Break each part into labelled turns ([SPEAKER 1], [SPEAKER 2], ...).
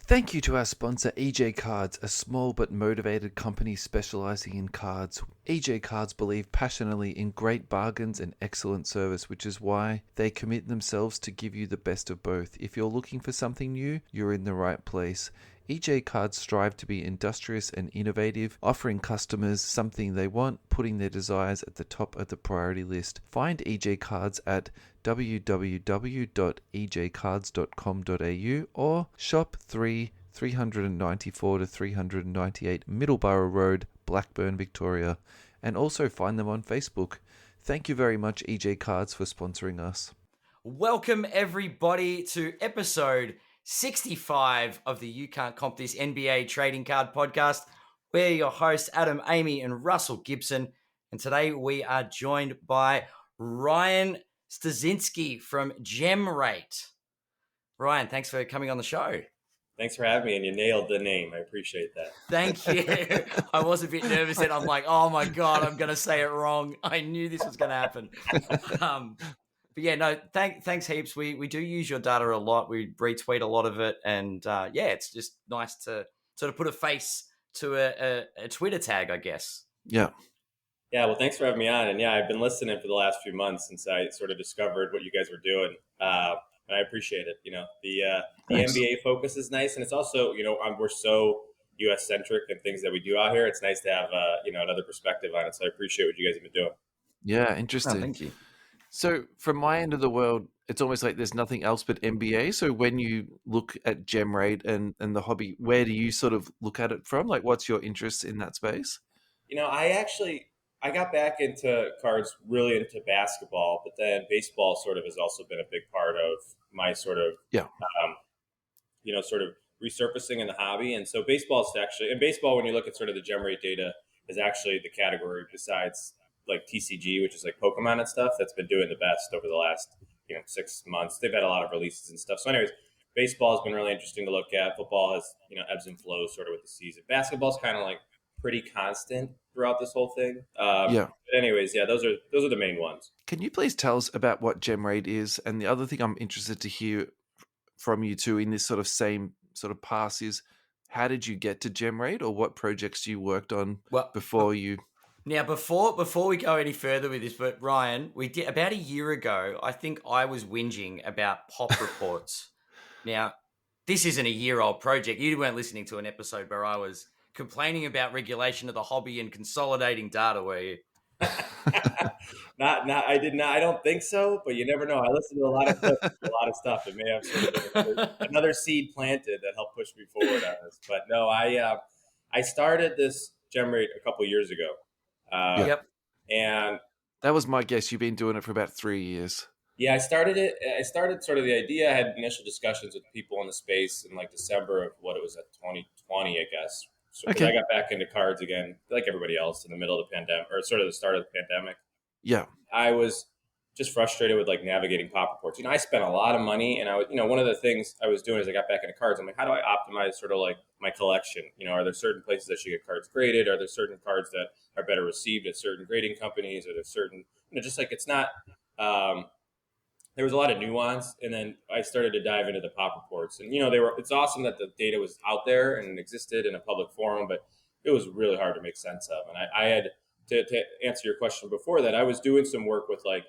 [SPEAKER 1] Thank you to our sponsor, EJ Cards, a small but motivated company specializing in cards. EJ Cards believe passionately in great bargains and excellent service, which is why they commit themselves to give you the best of both. If you're looking for something new, you're in the right place. EJ Cards strive to be industrious and innovative, offering customers something they want, putting their desires at the top of the priority list. Find EJ Cards at www.ejcards.com.au or shop 394 to 398 Middleborough Road, Blackburn, Victoria, and also find them on Facebook. Thank you very much, EJ Cards, for sponsoring us.
[SPEAKER 2] Welcome everybody to episode 65 of the You Can't Comp This NBA Trading Card Podcast. We're your hosts, Adam, Amy, and Russell Gibson. And today we are joined by Ryan Stuczynski from GemRate. Ryan, thanks for coming on the show.
[SPEAKER 3] Thanks for having me, and you nailed the name. I appreciate that.
[SPEAKER 2] Thank you. I was a bit nervous and I'm like, oh my God, I'm going to say it wrong. I knew this was going to happen. But yeah, no, thanks heaps. We do use your data a lot. We retweet a lot of it. And yeah, it's just nice to sort of put a face to a Twitter tag, I guess.
[SPEAKER 1] Yeah.
[SPEAKER 3] Yeah, well, thanks for having me on. And yeah, I've been listening for the last few months since I sort of discovered what you guys were doing. And I appreciate it. You know, the NBA focus is nice. And it's also, you know, we're so U.S. centric and things that we do out here. It's nice to have, another perspective on it. So I appreciate what you guys have been doing.
[SPEAKER 1] Yeah, interesting.
[SPEAKER 2] Oh, thank you.
[SPEAKER 1] So from my end of the world, it's almost like there's nothing else but NBA. So when you look at GemRate and the hobby, where do you sort of look at it from? Like, what's your interest in that space?
[SPEAKER 3] You know, I got back into cards, really into basketball, but then baseball sort of has also been a big part of my sort of, sort of resurfacing in the hobby. And so baseball is actually, in baseball, when you look at sort of the GemRate data, is actually the category besides like TCG, which is like Pokemon and stuff, that's been doing the best over the last 6 months. They've had a lot of releases and stuff. So anyways, baseball has been really interesting to look at. Football has ebbs and flows sort of with the season. Basketball's kind of like pretty constant throughout this whole thing. But anyways, yeah, those are the main ones.
[SPEAKER 1] Can you please tell us about what GemRate is? And the other thing I'm interested to hear from you two in this sort of same sort of pass is, how did you get to GemRate, or what projects you worked on before you?
[SPEAKER 2] Now, before we go any further with this, but Ryan, we did about a year ago, I think I was whinging about pop reports. Now, this isn't a year-old project. You weren't listening to an episode where I was complaining about regulation of the hobby and consolidating data, were you?
[SPEAKER 3] Not, I did not. I don't think so, but you never know. I listen to a lot of stuff. It may have sort of another seed planted that helped push me forward on this. But no, I started this GemRate a couple years ago. And
[SPEAKER 1] that was my guess. You've been doing it for about 3 years.
[SPEAKER 3] Yeah, I started sort of the idea. I had initial discussions with people in the space in like December of 2020, I guess. So I got back into cards again, like everybody else, in the middle of the pandemic, or sort of the start of the pandemic.
[SPEAKER 1] Yeah.
[SPEAKER 3] I was just frustrated with like navigating pop reports. I spent a lot of money, and I was, one of the things I was doing as I got back into cards, I'm like, how do I optimize sort of like my collection? Are there certain places I should get cards graded? Are there certain cards that are better received at certain grading companies? Are there certain, just like it's not, there was a lot of nuance. And then I started to dive into the pop reports, and, it's awesome that the data was out there and existed in a public forum, but it was really hard to make sense of. And I had to answer your question before that, I was doing some work with like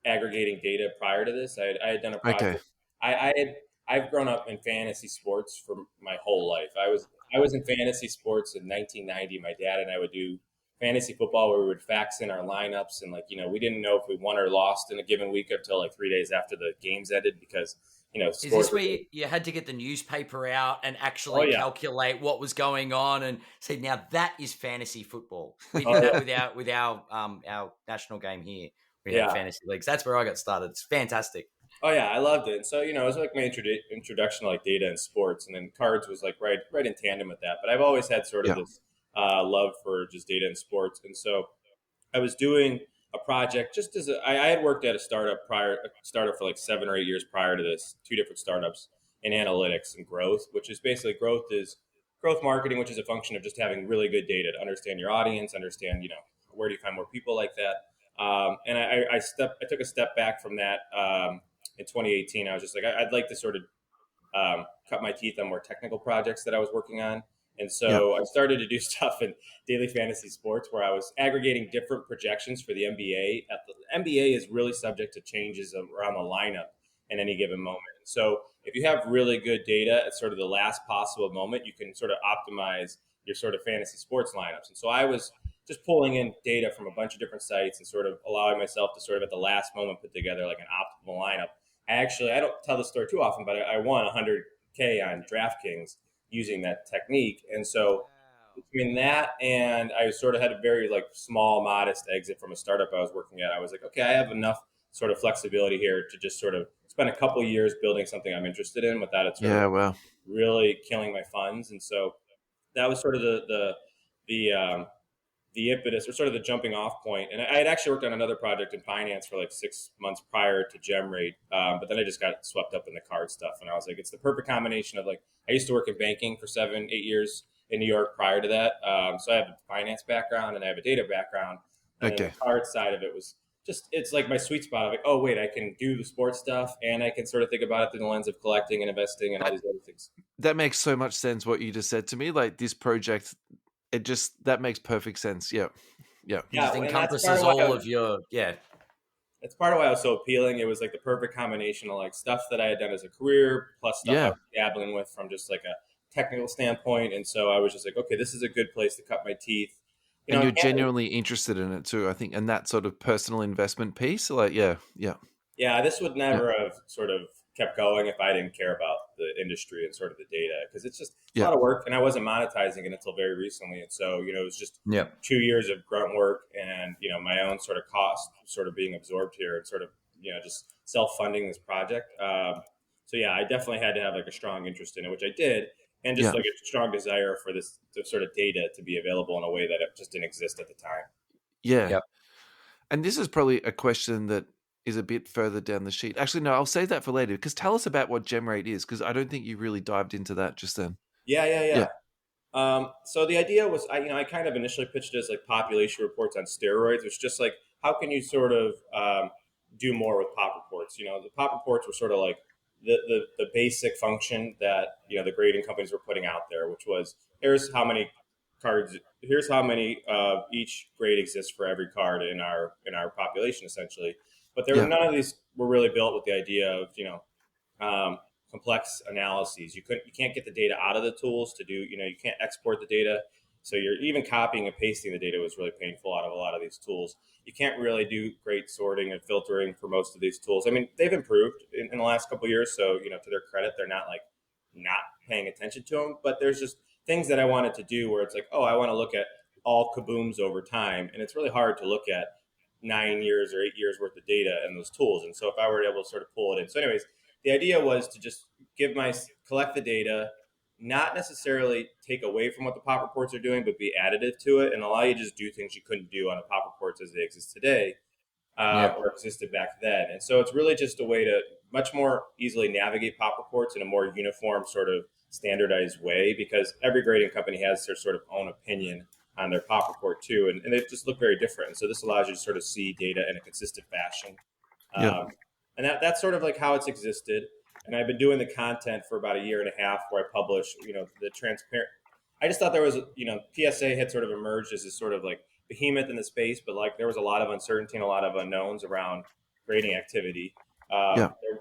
[SPEAKER 3] aggregating data prior to this. I had done a project. I've grown up in fantasy sports for my whole life. I was in fantasy sports in 1990. My dad and I would do fantasy football where we would fax in our lineups, and we didn't know if we won or lost in a given week until like 3 days after the games ended, because
[SPEAKER 2] is this where you had to get the newspaper out and actually calculate what was going on and say, now that is fantasy football? We did that with our national game here. We had fantasy leagues. That's where I got started. It's fantastic.
[SPEAKER 3] Oh yeah, I loved it. And so, it was like my introduction to like data and sports, and then cards was like right in tandem with that. But I've always had sort of this love for just data and sports. And so I was doing a project just as I had worked at a startup for like 7 or 8 years prior to this, 2 different startups in analytics and growth, which is basically growth marketing, which is a function of just having really good data to understand your audience, understand, where do you find more people like that. And I took a step back from that in 2018. I was just like, I'd like to sort of cut my teeth on more technical projects that I was working on. And so I started to do stuff in daily fantasy sports where I was aggregating different projections for the NBA. The NBA is really subject to changes around the lineup in any given moment. So if you have really good data at sort of the last possible moment, you can sort of optimize your sort of fantasy sports lineups. And so I was just pulling in data from a bunch of different sites and sort of allowing myself to sort of at the last moment put together like an optimal lineup. I don't tell this story too often, but I won 100K on DraftKings using that technique. And so between that and I sort of had a very like small, modest exit from a startup I was working at, I was like, okay, I have enough sort of flexibility here to just sort of spend a couple of years building something I'm interested in without it sort of really killing my funds. And so that was sort of the impetus or sort of the jumping off point. And I had actually worked on another project in finance for like 6 months prior to GemRate. But then I just got swept up in the card stuff. And I was like, it's the perfect combination of like, I used to work in banking for 7-8 years in New York prior to that. So I have a finance background and I have a data background. And then the card side of it was just, it's like my sweet spot of like, oh wait, I can do the sports stuff and I can sort of think about it through the lens of collecting and investing and all these other things.
[SPEAKER 1] That makes so much sense what you just said to me. Like this project, that makes perfect sense. Yeah.
[SPEAKER 2] It just encompasses all of your,
[SPEAKER 3] That's part of why it was so appealing. It was like the perfect combination of like stuff that I had done as a career plus stuff I was dabbling with from just like a technical standpoint. And so I was just like, okay, this is a good place to cut my teeth.
[SPEAKER 1] And you're genuinely interested in it too, I think, and that sort of personal investment piece. Like, yeah.
[SPEAKER 3] This would never have sort of kept going if I didn't care about the industry and sort of the data, because it's just a lot of work, and I wasn't monetizing it until very recently. And so, it was just 2 years of grunt work and, my own sort of cost sort of being absorbed here and sort of, just self-funding this project. I definitely had to have like a strong interest in it, which I did. And just like a strong desire for this sort of data to be available in a way that it just didn't exist at the time.
[SPEAKER 1] Yeah. Yep. And this is probably a question that is a bit further down the sheet. Actually, no, I'll save that for later, because tell us about what GemRate is, because I don't think you really dived into that just then.
[SPEAKER 3] Yeah. So the idea was, I kind of initially pitched it as like population reports on steroids. It's just like, how can you sort of do more with pop reports? The pop reports were sort of like the basic function that the grading companies were putting out there, which was here's how many cards, here's how many each grade exists for every card in our population, essentially. But none of these were really built with the idea of complex analyses. You can't get the data out of the tools to do, you can't export the data. So you're even copying and pasting the data was really painful out of a lot of these tools. You can't really do great sorting and filtering for most of these tools. I mean, they've improved in the last couple of years. So, to their credit, they're not like not paying attention to them. But there's just things that I wanted to do where it's like, oh, I want to look at all kabooms over time. And it's really hard to look at 9 years or 8 years worth of data in those tools. And so if I were able to sort of pull it in. So anyways, the idea was to just collect the data, not necessarily take away from what the pop reports are doing, but be additive to it and allow you to just do things you couldn't do on the pop reports as they exist today or existed back then. And so it's really just a way to much more easily navigate pop reports in a more uniform sort of standardized way, because every grading company has their sort of own opinion on their pop report too. And they just look very different. And so this allows you to sort of see data in a consistent fashion. And that's sort of like how it's existed. And I've been doing the content for about a year and a half where I publish, the transparent. I just thought there was, PSA had sort of emerged as this sort of like behemoth in the space, but like there was a lot of uncertainty and a lot of unknowns around grading activity.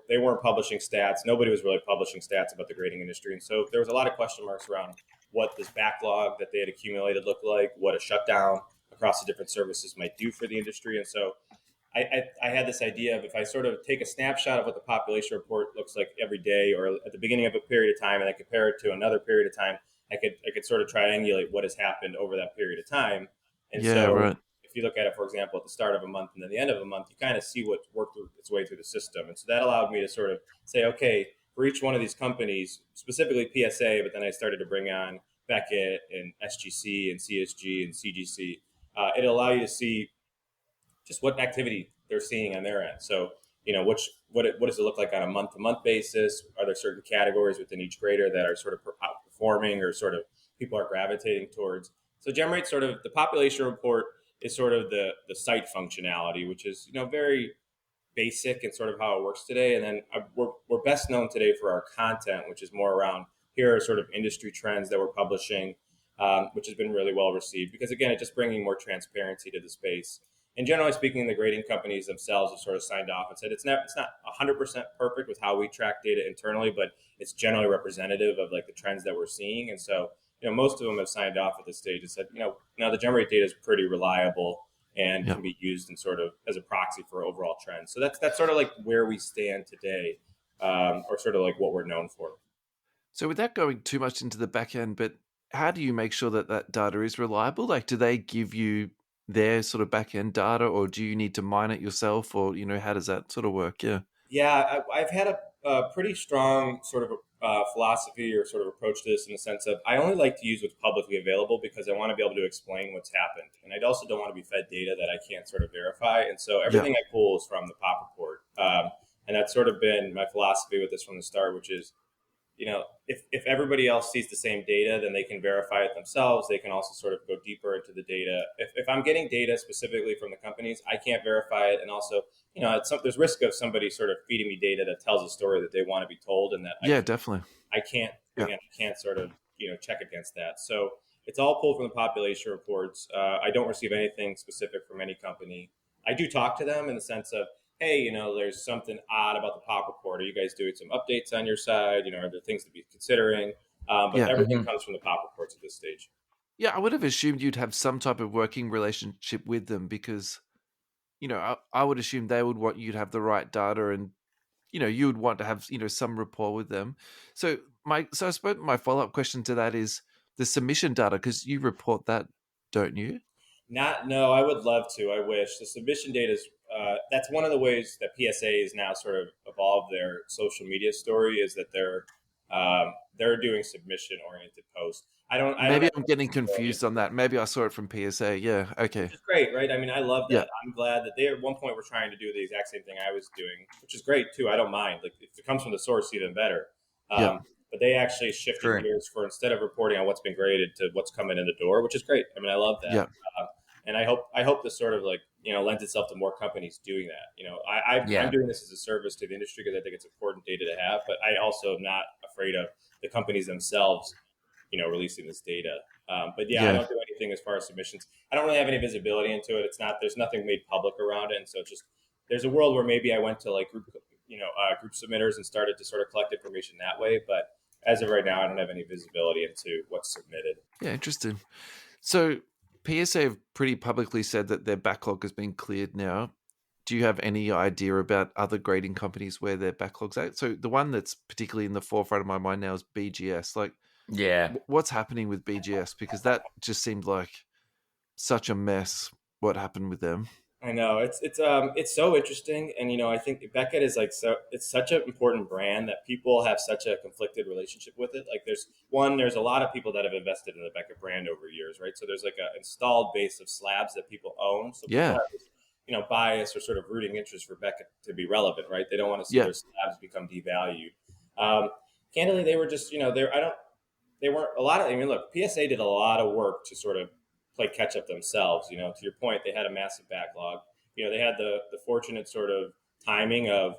[SPEAKER 3] They weren't publishing stats. Nobody was really publishing stats about the grading industry. And so there was a lot of question marks around what this backlog that they had accumulated looked like, what a shutdown across the different services might do for the industry. And so I had this idea of if I sort of take a snapshot of what the population report looks like every day or at the beginning of a period of time, and I compare it to another period of time, I could sort of triangulate what has happened over that period of time. And if you look at it, for example, at the start of a month and then the end of a month, you kind of see what's worked its way through the system. And so that allowed me to sort of say, okay, for each one of these companies, specifically PSA, but then I started to bring on Beckett and SGC and CSG and CGC, it'll allow you to see just what activity they're seeing on their end. So, what does it look like on a month-to-month basis? Are there certain categories within each grader that are sort of outperforming or sort of people are gravitating towards? So GemRate sort of, the population report is sort of the site functionality, which is, very basic and sort of how it works today. And then we're best known today for our content, which is more around here are sort of industry trends that we're publishing, which has been really well received because, again, it's just bringing more transparency to the space. And generally speaking, the grading companies themselves have sort of signed off and said it's not 100% perfect with how we track data internally, but it's generally representative of like the trends that we're seeing. And so, most of them have signed off at this stage and said, now the GemRate data is pretty reliable and can be used in sort of as a proxy for overall trends. So that's sort of like where we stand today, or sort of like what we're known for.
[SPEAKER 1] So without going too much into the back end, but how do you make sure that that data is reliable? Like, do they give you their sort of back end data, or do you need to mine it yourself, or how does that sort of work?
[SPEAKER 3] Yeah, I've had a pretty strong sort of philosophy or sort of approach to this in the sense of I only like to use what's publicly available because I want to be able to explain what's happened, and I also don't want to be fed data that I can't sort of verify. And so everything I pull is from the pop report, and that's sort of been my philosophy with this from the start, which is, if everybody else sees the same data, then they can verify it themselves. They can also sort of go deeper into the data. If I'm getting data specifically from the companies, I can't verify it. And also, there's risk of somebody sort of feeding me data that tells a story that they want to be told. And that
[SPEAKER 1] definitely.
[SPEAKER 3] I can't, again, I can't sort of, check against that. So it's all pulled from the population reports. I don't receive anything specific from any company. I do talk to them in the sense of, hey, there's something odd about the pop report. Are you guys doing some updates on your side? Are there things to be considering? But everything comes from the pop reports at this stage.
[SPEAKER 1] Yeah, I would have assumed you'd have some type of working relationship with them because, I would assume they would want you to have the right data and, you would want to have, some rapport with them. So I suppose my follow-up question to that is the submission data, because you report that, don't you?
[SPEAKER 3] No, I would love to. I wish. The submission data is, that's one of the ways that PSA is now sort of evolved their social media story is that they're doing submission-oriented posts.
[SPEAKER 1] Maybe I'm getting confused on that. Maybe I saw it from PSA. Yeah, okay.
[SPEAKER 3] Which is great, right? I mean, I love that.
[SPEAKER 1] Yeah.
[SPEAKER 3] I'm glad that they at one point were trying to do the exact same thing I was doing, which is great too. I don't mind. Like if it comes from the source, even better. But they actually shifted gears for instead of reporting on what's been graded to what's coming in the door, which is great. I mean, I love that.
[SPEAKER 1] Yeah.
[SPEAKER 3] And I hope this sort of like, lends itself to more companies doing that. I'm doing this as a service to the industry because I think it's important data to have, but I also am not afraid of the companies themselves, releasing this data. I don't do anything as far as submissions. I don't really have any visibility into it. There's nothing made public around it. And so it's just, there's a world where maybe I went to like group submitters and started to sort of collect information that way. But as of right now, I don't have any visibility into what's submitted.
[SPEAKER 1] Yeah, interesting. So PSA have pretty publicly said that their backlog has been cleared now. Do you have any idea about other grading companies where their backlog's at? So the one that's particularly in the forefront of my mind now is BGS. Like, what's happening with BGS? Because that just seemed like such a mess. What happened with them?
[SPEAKER 3] I know it's so interesting, and I think Beckett is like it's such an important brand that people have such a conflicted relationship with it. Like there's a lot of people that have invested in the Beckett brand over years, right? So there's like an installed base of slabs that people own. So people have this, bias or sort of rooting interest for Beckett to be relevant, right? They don't want to see their slabs become devalued. Candidly, they were just they weren't a lot of. I mean, look, PSA did a lot of work to sort of play catch up themselves. To your point, they had a massive backlog. They had the fortunate sort of timing of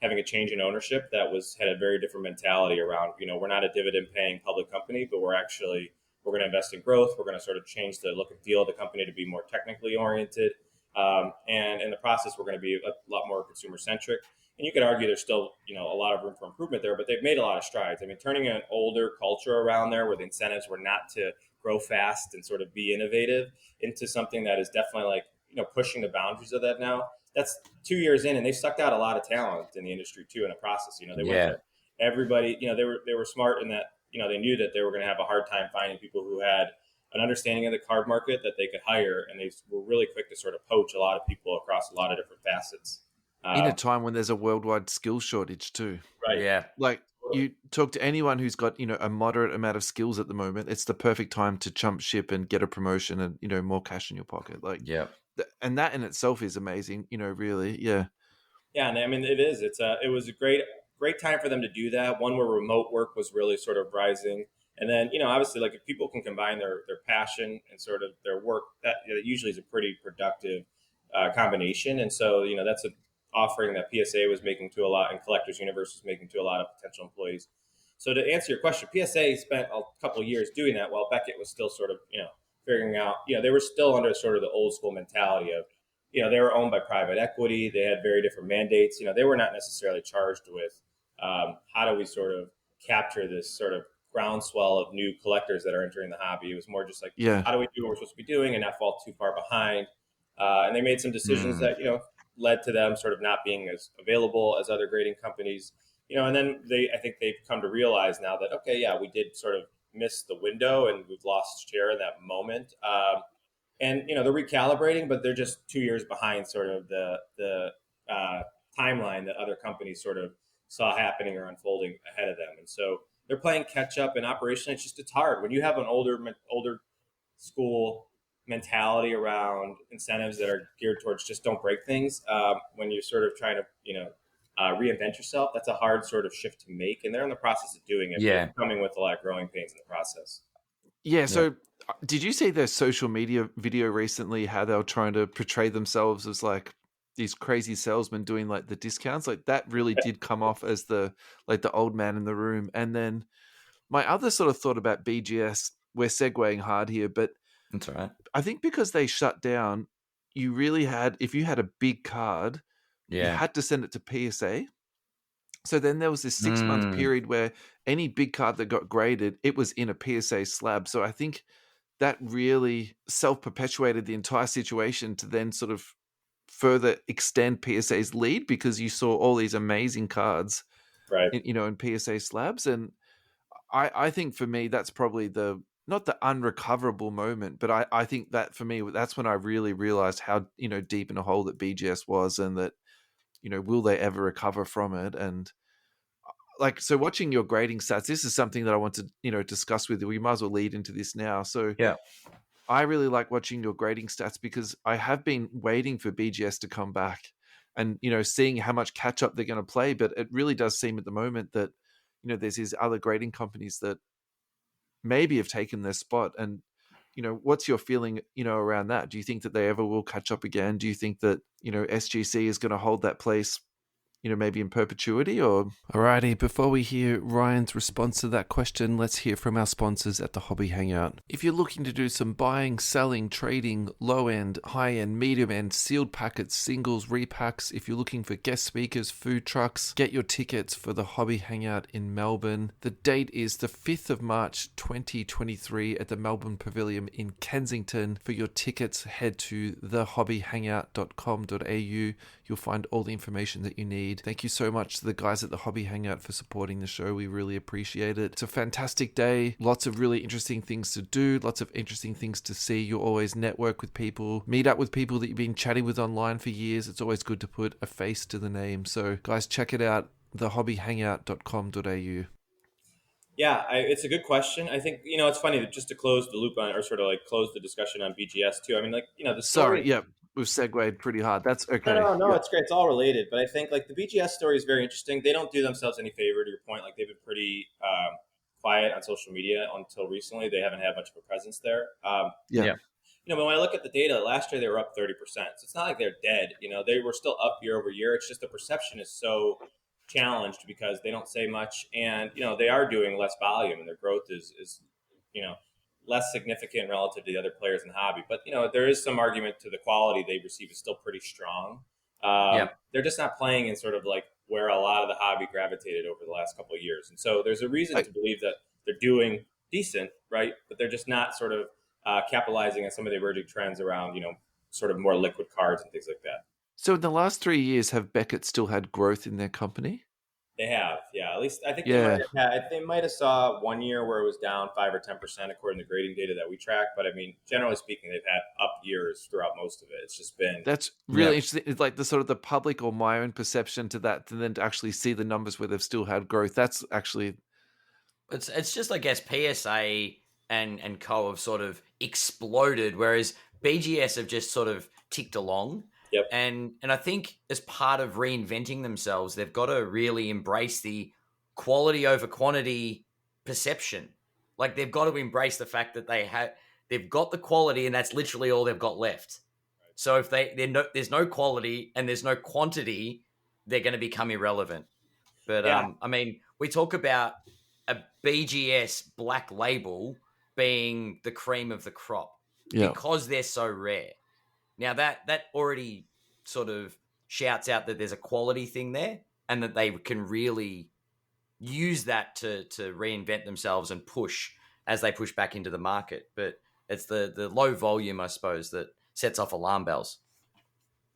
[SPEAKER 3] having a change in ownership that had a very different mentality around. We're not a dividend paying public company, but we're going to invest in growth. We're going to sort of change the look and feel of the company to be more technically oriented, and in the process, we're going to be a lot more consumer centric. And you could argue there's still a lot of room for improvement there, but they've made a lot of strides. I mean, turning an older culture around there where the incentives were not to grow fast and sort of be innovative into something that is definitely like, pushing the boundaries of that now. That's 2 years in, and they've sucked out a lot of talent in the industry too in the process. They went to everybody, they were smart in that, they knew that they were going to have a hard time finding people who had an understanding of the card market that they could hire. And they were really quick to sort of poach a lot of people across a lot of different facets.
[SPEAKER 1] In a time when there's a worldwide skills shortage too.
[SPEAKER 3] Right.
[SPEAKER 2] Yeah.
[SPEAKER 1] Like you talk to anyone who's got, a moderate amount of skills at the moment, it's the perfect time to jump ship and get a promotion and, more cash in your pocket. Like, and that in itself is amazing, really. Yeah.
[SPEAKER 3] Yeah. And I mean, it is, it was a great time for them to do that. One where remote work was really sort of rising. And then, obviously like if people can combine their passion and sort of their work, that usually is a pretty productive combination. And so, offering that PSA was making to a lot, and Collectors Universe was making to a lot of potential employees. So to answer your question, PSA spent a couple of years doing that while Beckett was still sort of, figuring out, they were still under sort of the old school mentality of, they were owned by private equity. They had very different mandates. They were not necessarily charged with how do we sort of capture this sort of groundswell of new collectors that are entering the hobby. It was more just like, how do we do what we're supposed to be doing and not fall too far behind? And they made some decisions that, led to them sort of not being as available as other grading companies, and then I think they've come to realize now that, okay, yeah, we did sort of miss the window and we've lost share in that moment. And, they're recalibrating, but they're just 2 years behind sort of the timeline that other companies sort of saw happening or unfolding ahead of them. And so they're playing catch up, and operationally, it's hard. When you have an older school mentality around incentives that are geared towards just don't break things, when you're sort of trying to, reinvent yourself, that's a hard sort of shift to make. And they're in the process of doing it, coming with a lot of growing pains in the process.
[SPEAKER 1] Yeah. So did you see their social media video recently, how they were trying to portray themselves as like these crazy salesmen doing like the discounts? Like that really did come off as the old man in the room. And then my other sort of thought about BGS, we're segueing hard here, but
[SPEAKER 2] that's all right.
[SPEAKER 1] I think because they shut down, you really had, if you had a big card, you had to send it to PSA. So then there was this 6-month period where any big card that got graded, it was in a PSA slab. So I think that really self-perpetuated the entire situation to then sort of further extend PSA's lead, because you saw all these amazing cards, in PSA slabs. And I think for me, that's probably not the unrecoverable moment, but I think that for me, that's when I really realized how, deep in a hole that BGS was, and that, will they ever recover from it? And so watching your grading stats, this is something that I want to, discuss with you. We might as well lead into this now. So I really like watching your grading stats, because I have been waiting for BGS to come back and, seeing how much catch up they're going to play. But it really does seem at the moment that, there's these other grading companies that maybe have taken their spot. And, what's your feeling, around that? Do you think that they ever will catch up again? Do you think that, SGC is going to hold that place, maybe in perpetuity? Or alrighty, before we hear Ryan's response to that question, let's hear from our sponsors at the Hobby Hangout. If you're looking to do some buying, selling, trading, low-end, high-end, medium-end, sealed packets, singles, repacks, if you're looking for guest speakers, food trucks, get your tickets for the Hobby Hangout in Melbourne. The date is the 5th of March 2023 at the Melbourne Pavilion in Kensington. For your tickets, head to thehobbyhangout.com.au. You'll find all the information that you need. Thank you so much to the guys at the Hobby Hangout for supporting the show. We really appreciate it. It's a fantastic day. Lots of really interesting things to do. Lots of interesting things to see. You'll always network with people, meet up with people that you've been chatting with online for years. It's always good to put a face to the name. So guys, check it out. thehobbyhangout.com.au.
[SPEAKER 3] Yeah, it's a good question. I think, it's funny that just to close the loop on, or sort of like close the discussion on BGS too. I mean, the story.
[SPEAKER 1] Sorry, yeah. We've segued pretty hard. That's okay.
[SPEAKER 3] No, It's great. It's all related. But I think the BGS story is very interesting. They don't do themselves any favor, to your point. They've been pretty quiet on social media until recently. They haven't had much of a presence there. But when I look at the data, last year they were up 30%. So it's not like they're dead. They were still up year over year. It's just the perception is so challenged because they don't say much, and they are doing less volume, and their growth is less significant relative to the other players in the hobby. But, there is some argument to the quality they receive is still pretty strong. They're just not playing in sort of where a lot of the hobby gravitated over the last couple of years. And so there's a reason to believe that they're doing decent, right? But they're just not sort of capitalizing on some of the emerging trends around, sort of more liquid cards and things like that.
[SPEAKER 1] So in the last 3 years, have Beckett still had growth in their company?
[SPEAKER 3] They have, yeah. At least I think they might have saw 1 year where it was down 5 or 10% according to grading data that we track. But I mean, generally speaking, they've had up years throughout most of it. It's just been
[SPEAKER 1] that's really interesting. It's like the sort of the public or my own perception to that, and then to actually see the numbers where they've still had growth. That's actually
[SPEAKER 2] it's just, I guess, PSA and Co have sort of exploded, whereas BGS have just sort of ticked along.
[SPEAKER 3] Yep.
[SPEAKER 2] And I think as part of reinventing themselves, they've got to really embrace the quality over quantity perception. They've got to embrace the fact that they've got the quality, and that's literally all they've got left. So if there's no quality and there's no quantity, they're going to become irrelevant. But I mean, we talk about a BGS black label being the cream of the crop because they're so rare. Now that already sort of shouts out that there's a quality thing there and that they can really use that to reinvent themselves and push as they push back into the market. But it's the low volume, I suppose, that sets off alarm bells.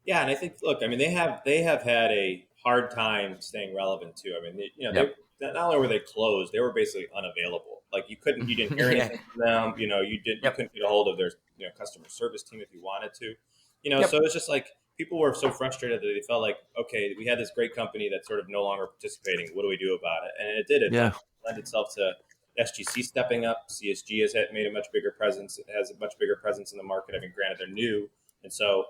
[SPEAKER 3] Yeah, and I think, look, I mean, they have had a hard time staying relevant too. I mean, they not only were they closed, they were basically unavailable. Like you didn't hear anything from them. You couldn't get a hold of their customer service team if you wanted to. So it's just like people were so frustrated that they felt like, okay, we had this great company that's sort of no longer participating. What do we do about it? And it did. It lent itself to SGC stepping up. CSG has made a much bigger presence. It has a much bigger presence in the market. I mean, granted, they're new, and so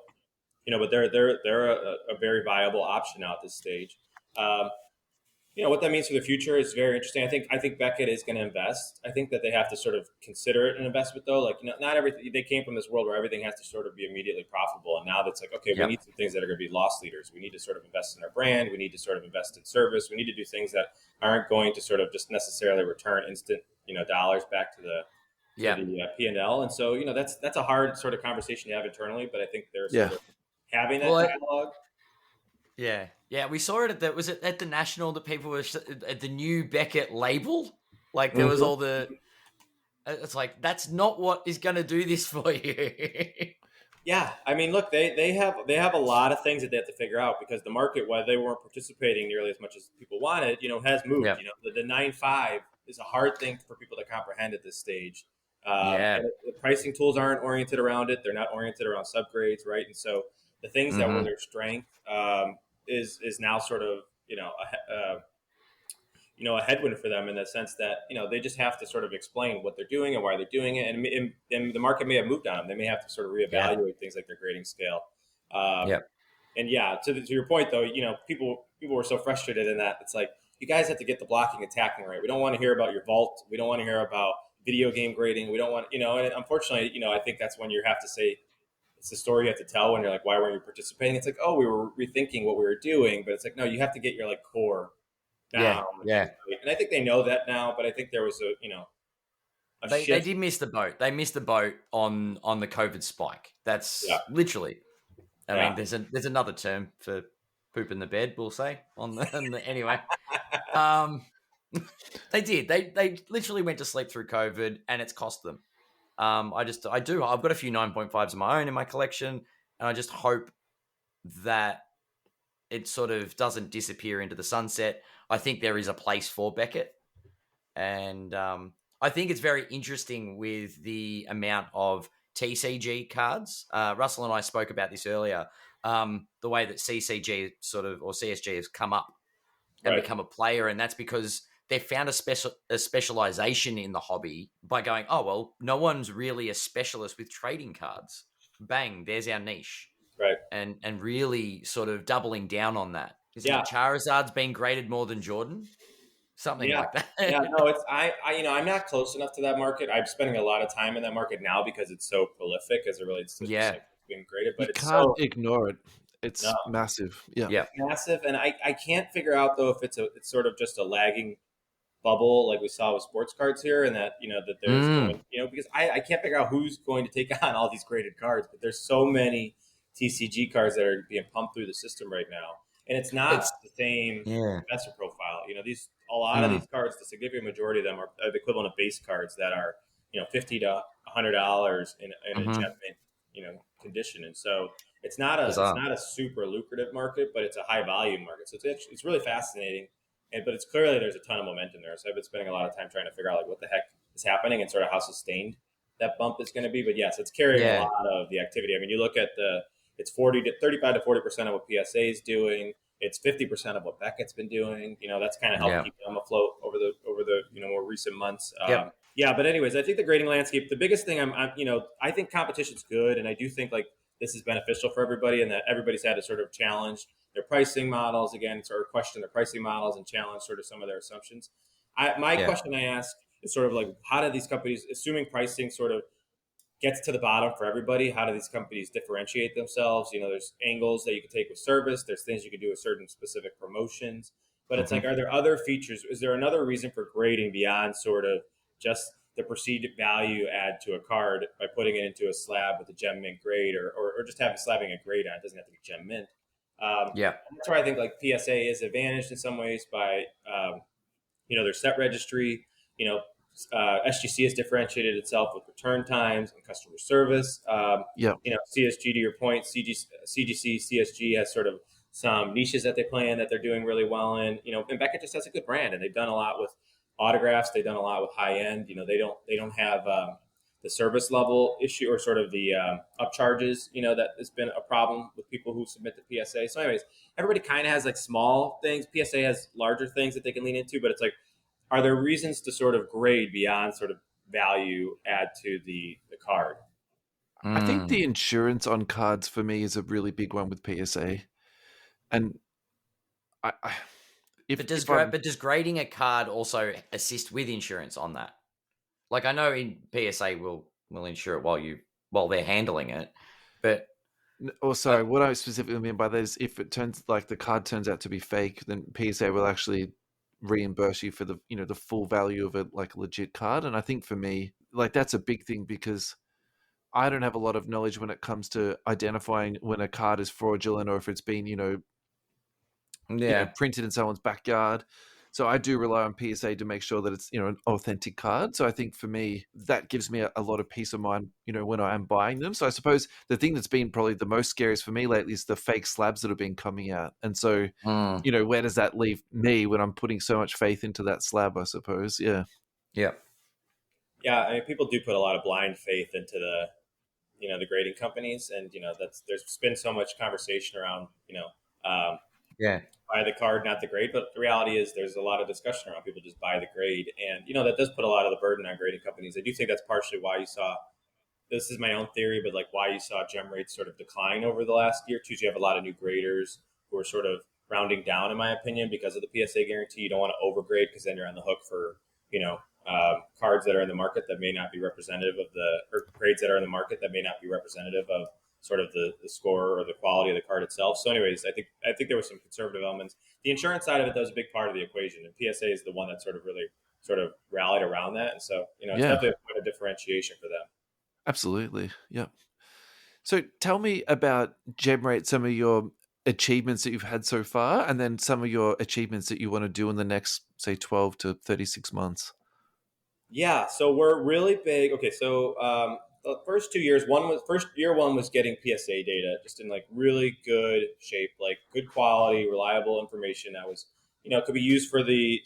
[SPEAKER 3] but they're a very viable option now at this stage. What that means for the future is very interesting. I think Beckett is going to invest. I think that they have to sort of consider it an investment, though. Like, not everything. They came from this world where everything has to sort of be immediately profitable, and now that's like, okay, we need some things that are going to be loss leaders. We need to sort of invest in our brand. We need to sort of invest in service. We need to do things that aren't going to sort of just necessarily return instant, dollars back to the P&L. And so, that's a hard sort of conversation to have internally, but I think they're sort of having that dialogue.
[SPEAKER 2] Yeah, we saw it was it at the National that people were at the new Beckett label. Like there was all the. It's like that's not what is going to do this for you.
[SPEAKER 3] Yeah, I mean, look, they have a lot of things that they have to figure out because the market, while they weren't participating nearly as much as people wanted, has moved.
[SPEAKER 2] Yep.
[SPEAKER 3] The 9.5 is a hard thing for people to comprehend at this stage. And the pricing tools aren't oriented around it; they're not oriented around subgrades, right? And so the things that were their strength is now sort of a headwind for them in the sense that they just have to sort of explain what they're doing and why they're doing it, and the market may have moved on them. They may have to sort of reevaluate things like their grading scale. And to your point though, people were so frustrated in that it's like you guys have to get the blocking and tackling right. We don't want to hear about your vault. We don't want to hear about video game grading. We don't want and unfortunately I think that's when you have to say. It's the story you have to tell when you're like, why weren't you participating? It's like, oh, we were rethinking what we were doing, but it's like, no, you have to get your like core down.
[SPEAKER 2] Yeah.
[SPEAKER 3] And I think they know that now, but I think there was
[SPEAKER 2] they did miss the boat. They missed the boat on the COVID spike. That's literally. I mean, there's another term for poop in the bed. We'll say anyway. They did. They literally went to sleep through COVID, and it's cost them. I've got a few 9.5s of my own in my collection, and I just hope that it sort of doesn't disappear into the sunset. I think there is a place for Beckett, and I think it's very interesting with the amount of TCG cards. Russell and I spoke about this earlier, the way that CCG or CSG has come up and become a player, and that's because they found a specialization in the hobby by going, oh, well, no one's really a specialist with trading cards. Bang, there's our niche.
[SPEAKER 3] Right.
[SPEAKER 2] And really sort of doubling down on that. Isn't it Charizard's been graded more than Jordan? Something like that.
[SPEAKER 3] No, it's I'm not close enough to that market. I'm spending a lot of time in that market now because it's so prolific as it relates to being graded. But
[SPEAKER 1] you can't ignore it. It's massive. Yeah.
[SPEAKER 3] It's massive. And I can't figure out though if it's sort of just a lagging bubble like we saw with sports cards here, and that that there's because I can't figure out who's going to take on all these graded cards, but there's so many TCG cards that are being pumped through the system right now, and it's not the same investor profile. A lot of these cards, the significant majority of them are the equivalent of base cards that are $50 to $100 in a gem condition, and so it's not a super lucrative market, but it's a high volume market. So it's really fascinating. But it's clearly there's a ton of momentum there. So I've been spending a lot of time trying to figure out like what the heck is happening and sort of how sustained that bump is going to be. But yes, it's carrying a lot of the activity. I mean, you look at it's 35 to 40% of what PSA is doing. It's 50% of what Beckett's been doing. That's kind of helped keep them afloat over the more recent months. But anyways, I think the grading landscape. The biggest thing I think competition's good, and I do think like this is beneficial for everybody, and that everybody's had to sort of challenge their pricing models again, sort of question their pricing models and challenge sort of some of their assumptions. My question I ask is sort of like, how do these companies, assuming pricing sort of gets to the bottom for everybody. How do these companies differentiate themselves? There's angles that you can take with service. There's things you can do with certain specific promotions. But it's
[SPEAKER 1] Mhm.
[SPEAKER 3] like, are there other features? Is there another reason for grading beyond sort of just the perceived value add to a card by putting it into a slab with a gem mint grade, or just slabbing a grade on it? It doesn't have to be gem mint.
[SPEAKER 2] Yeah.
[SPEAKER 3] That's where I think like PSA is advantaged in some ways by their set registry. SGC has differentiated itself with return times and customer service.
[SPEAKER 1] Yeah.
[SPEAKER 3] CSG, to your point, CGC, CSG has sort of some niches that they play in that they're doing really well in. And Beckett just has a good brand, and they've done a lot with autographs. They've done a lot with high end. They don't have the service level issue or sort of the upcharges. That has been a problem with people who submit to PSA. So, anyways, everybody kind of has like small things. PSA has larger things that they can lean into, but it's like, are there reasons to sort of grade beyond sort of value add to the card?
[SPEAKER 1] I think the insurance on cards for me is a really big one with PSA, and I if
[SPEAKER 2] But does
[SPEAKER 1] if I'm
[SPEAKER 2] does grading a card also assist with insurance on that? Like I know in PSA will insure it while they're handling it, but
[SPEAKER 1] sorry, what I specifically mean by that is if it turns like the card turns out to be fake, then PSA will actually reimburse you for the the full value of a like legit card. And I think for me, like that's a big thing because I don't have a lot of knowledge when it comes to identifying when a card is fraudulent or if it's been
[SPEAKER 2] yeah,
[SPEAKER 1] printed in someone's backyard. So I do rely on PSA to make sure that it's an authentic card. So I think for me that gives me a lot of peace of mind when I am buying them. So I suppose the thing that's been probably the most scariest for me lately is the fake slabs that have been coming out. And so where does that leave me when I'm putting so much faith into that slab? I suppose, yeah.
[SPEAKER 2] yeah.
[SPEAKER 3] Yeah, I mean, people do put a lot of blind faith into the grading companies, and there's been so much conversation around
[SPEAKER 2] Yeah.
[SPEAKER 3] buy the card, not the grade. But the reality is there's a lot of discussion around people just buy the grade. And, that does put a lot of the burden on grading companies. I do think that's partially why you saw, this is my own theory, but like why you saw GemRate sort of decline over the last year too. You have a lot of new graders who are sort of rounding down, in my opinion, because of the PSA guarantee. You don't want to overgrade because then you're on the hook for, cards that are in the market that may not be representative of or grades that are in the market that may not be representative of sort of the score or the quality of the card itself. So anyways, I think there was some conservative elements. The insurance side of it, though, is a big part of the equation, and PSA is the one that sort of really sort of rallied around that. And so, it's definitely a point of differentiation for them.
[SPEAKER 1] Absolutely. Yeah. So tell me about GemRate, some of your achievements that you've had so far, and then some of your achievements that you want to do in the next, say, 12 to 36 months.
[SPEAKER 3] Yeah, so we're really big. Okay, so the first 2 years, year one was getting PSA data just in like really good shape, like good quality, reliable information that was, could be used for the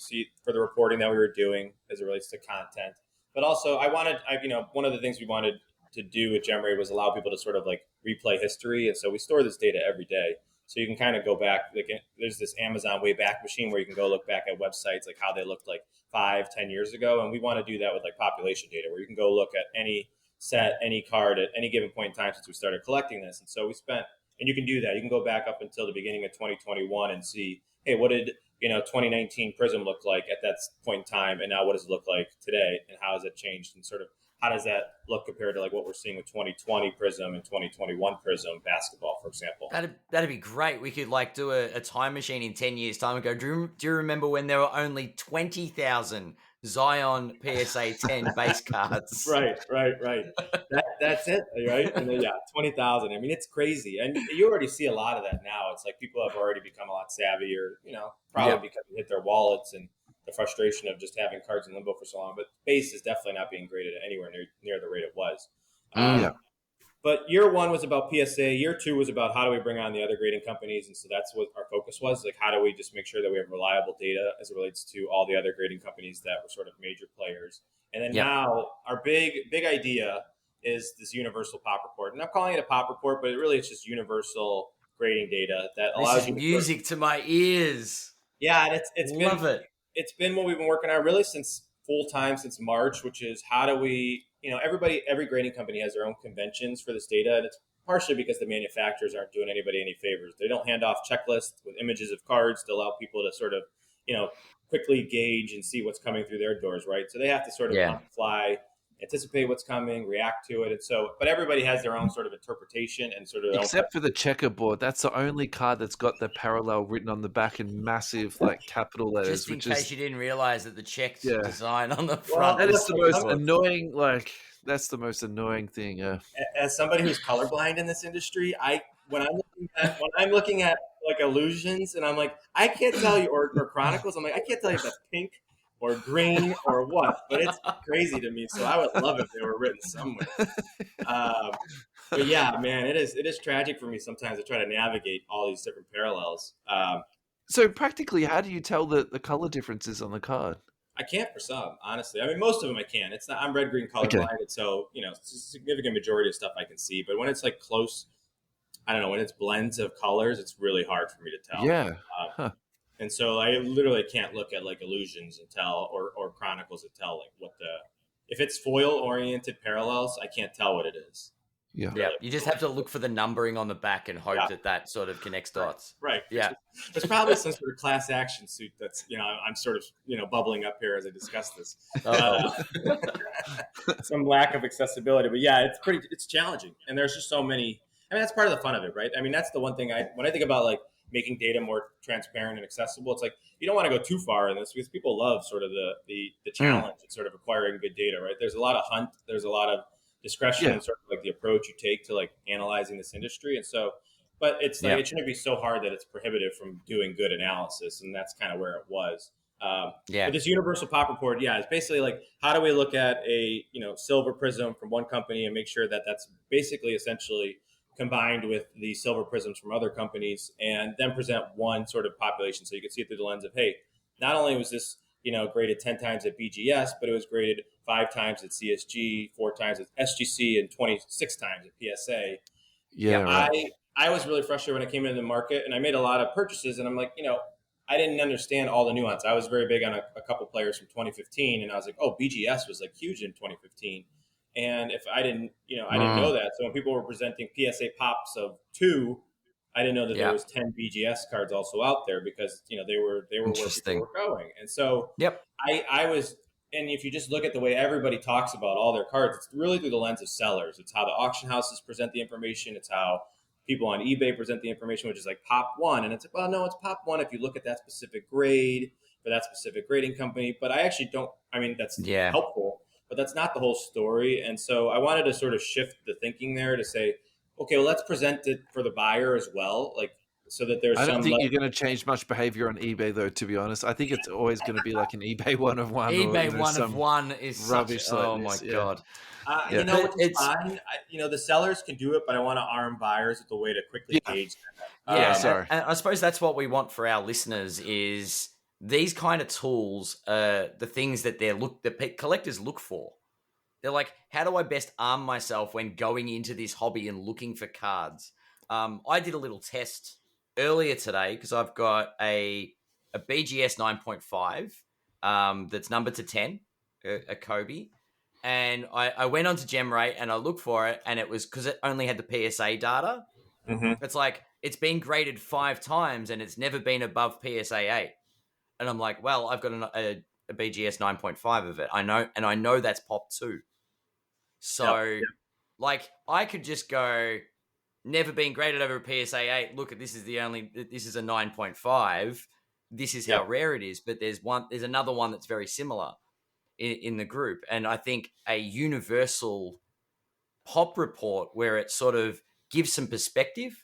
[SPEAKER 3] reporting that we were doing as it relates to content. But also, one of the things we wanted to do with GemRate was allow people to sort of like replay history, and so we store this data every day. So you can kind of go back. Like, there's this Amazon Wayback Machine where you can go look back at websites like how they looked like 5-10 years ago, and we want to do that with like population data, where you can go look at any set, any card at any given point in time since we started collecting this. And so and you can do that. You can go back up until the beginning of 2021 and see, hey, what did 2019 Prism look like at that point in time, and now what does it look like today, and how has it changed, and sort of how does that look compared to like what we're seeing with 2020 Prism and 2021 Prism basketball, for example?
[SPEAKER 2] That'd be great. We could like do a time machine in 10 years time and go, do you remember when there were only 20,000 Zion PSA 10 base cards?
[SPEAKER 3] Right. That's it, right? And then, 20,000. I mean, it's crazy. And you already see a lot of that now. It's like people have already become a lot savvier, probably because they hit their wallets and the frustration of just having cards in limbo for so long. But base is definitely not being graded anywhere near the rate it was. But year one was about PSA. Year two was about how do we bring on the other grading companies. And so that's what our focus was. Like, how do we just make sure that we have reliable data as it relates to all the other grading companies that were sort of major players. And then now our big idea is this universal pop report. And I'm calling it a pop report, but it's just universal grading data that allows you
[SPEAKER 2] music to my ears.
[SPEAKER 3] Yeah, and it's been what we've been working on really since full time since March, which is how do we, every grading company has their own conventions for this data. And it's partially because the manufacturers aren't doing anybody any favors. They don't hand off checklists with images of cards to allow people to sort of, quickly gauge and see what's coming through their doors, right? So they have to sort of on the fly anticipate what's coming, react to it. And so, but everybody has their own sort of interpretation and sort of
[SPEAKER 1] Except for the checkerboard, that's the only card that's got the parallel written on the back in massive capital letters.
[SPEAKER 2] Just in case you didn't realize that the checked design on the
[SPEAKER 3] Well,
[SPEAKER 2] front.
[SPEAKER 1] That is the most annoying. That's the most annoying thing.
[SPEAKER 3] As somebody who's colorblind in this industry, when I'm looking at like illusions, and I'm like, I can't tell you, or chronicles, I'm like, I can't tell you if that's pink or green or what, but it's crazy to me. So I would love if they were written somewhere. But yeah, man, it is tragic for me sometimes to try to navigate all these different parallels.
[SPEAKER 1] So practically, how do you tell the color differences on the card?
[SPEAKER 3] I can't for some, honestly. I mean, most of them I can. It's not. I'm red green colorblind, and so it's a significant majority of stuff I can see. But when it's like close, I don't know, when it's blends of colors, it's really hard for me to tell.
[SPEAKER 1] Yeah.
[SPEAKER 3] And so I literally can't look at like illusions and tell, or chronicles and tell like if it's foil oriented parallels, I can't tell what it is.
[SPEAKER 1] Yeah.
[SPEAKER 2] Really. You just have to look for the numbering on the back and hope that sort of connects dots.
[SPEAKER 3] Right.
[SPEAKER 2] Yeah.
[SPEAKER 3] There's probably some sort of class action suit that's, I'm sort of, bubbling up here as I discuss this. Some lack of accessibility, but yeah, it's challenging. And there's just so many, that's part of the fun of it, right? I mean, that's the one thing when I think about like making data more transparent and accessible, it's like, you don't want to go too far in this because people love sort of the challenge and sort of acquiring good data, right? There's a lot of hunt. There's a lot of discretion and sort of like the approach you take to like analyzing this industry. And so, but it's like, it shouldn't be so hard that it's prohibitive from doing good analysis. And that's kind of where it was. But this universal pop report, is basically like, how do we look at a, silver prism from one company and make sure that that's basically essentially combined with the silver prisms from other companies, and then present one sort of population. So you can see it through the lens of, hey, not only was this, graded 10 times at BGS, but it was graded 5 times at CSG, 4 times at SGC, and 26 times at PSA. I was really frustrated when I came into the market, and I made a lot of purchases, and I'm like, I didn't understand all the nuance. I was very big on a couple players from 2015, and I was like, oh, BGS was like huge in 2015. And if I didn't, I didn't know that. So when people were presenting PSA pops of 2, I didn't know that there was 10 BGS cards also out there because, they were where people were going. And so I was, and if you just look at the way everybody talks about all their cards, it's really through the lens of sellers. It's how the auction houses present the information. It's how people on eBay present the information, which is like pop 1. And it's like, well, no, it's pop 1 if you look at that specific grade for that specific grading company. But I actually don't, that's helpful. But that's not the whole story. And so I wanted to sort of shift the thinking there to say, okay, well, let's present it for the buyer as well. Like, so that there's
[SPEAKER 1] I don't think you're going to change much behavior on eBay, though, to be honest. I think it's always going to be like an eBay 1 of 1.
[SPEAKER 2] eBay 1 of 1 is
[SPEAKER 1] rubbish.
[SPEAKER 2] Oh, my God.
[SPEAKER 3] It's fine. The sellers can do it, but I want to arm buyers with a way to quickly gauge that.
[SPEAKER 1] Sorry.
[SPEAKER 2] And I suppose that's what we want for our listeners is these kind of tools are the things that the collectors look for. They're like, how do I best arm myself when going into this hobby and looking for cards? I did a little test earlier today because I've got a BGS 9.5 that's numbered to 10, a Kobe. And I went onto GemRate and I looked for it, and it was because it only had the PSA data. Mm-hmm. It's like, it's been graded 5 times and it's never been above PSA 8. And I'm like, well, I've got a BGS 9.5 of it. I know that's pop 2. So, like, I could just go, never been graded over a PSA 8. Look, this is a 9.5. This is how rare it is. But there's another one that's very similar in the group. And I think a universal pop report where it sort of gives some perspective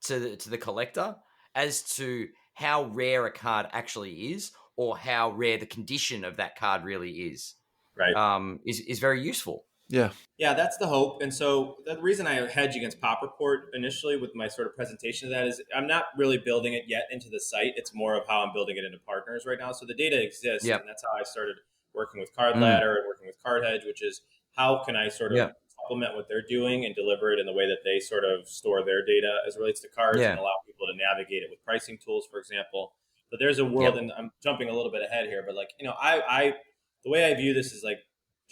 [SPEAKER 2] to the collector as to how rare a card actually is, or how rare the condition of that card really is,
[SPEAKER 3] right?
[SPEAKER 2] Is very useful.
[SPEAKER 1] Yeah,
[SPEAKER 3] that's the hope. And so the reason I hedge against Pop Report initially with my sort of presentation of that is I'm not really building it yet into the site. It's more of how I'm building it into partners right now. So the data exists, and that's how I started working with Card Ladder and working with Card Hedge, which is how can I sort of supplement what they're doing and deliver it in the way that they sort of store their data as it relates to cards and allow people to navigate it with pricing tools, for example. But there's a world, and I'm jumping a little bit ahead here, but like, I the way I view this is like,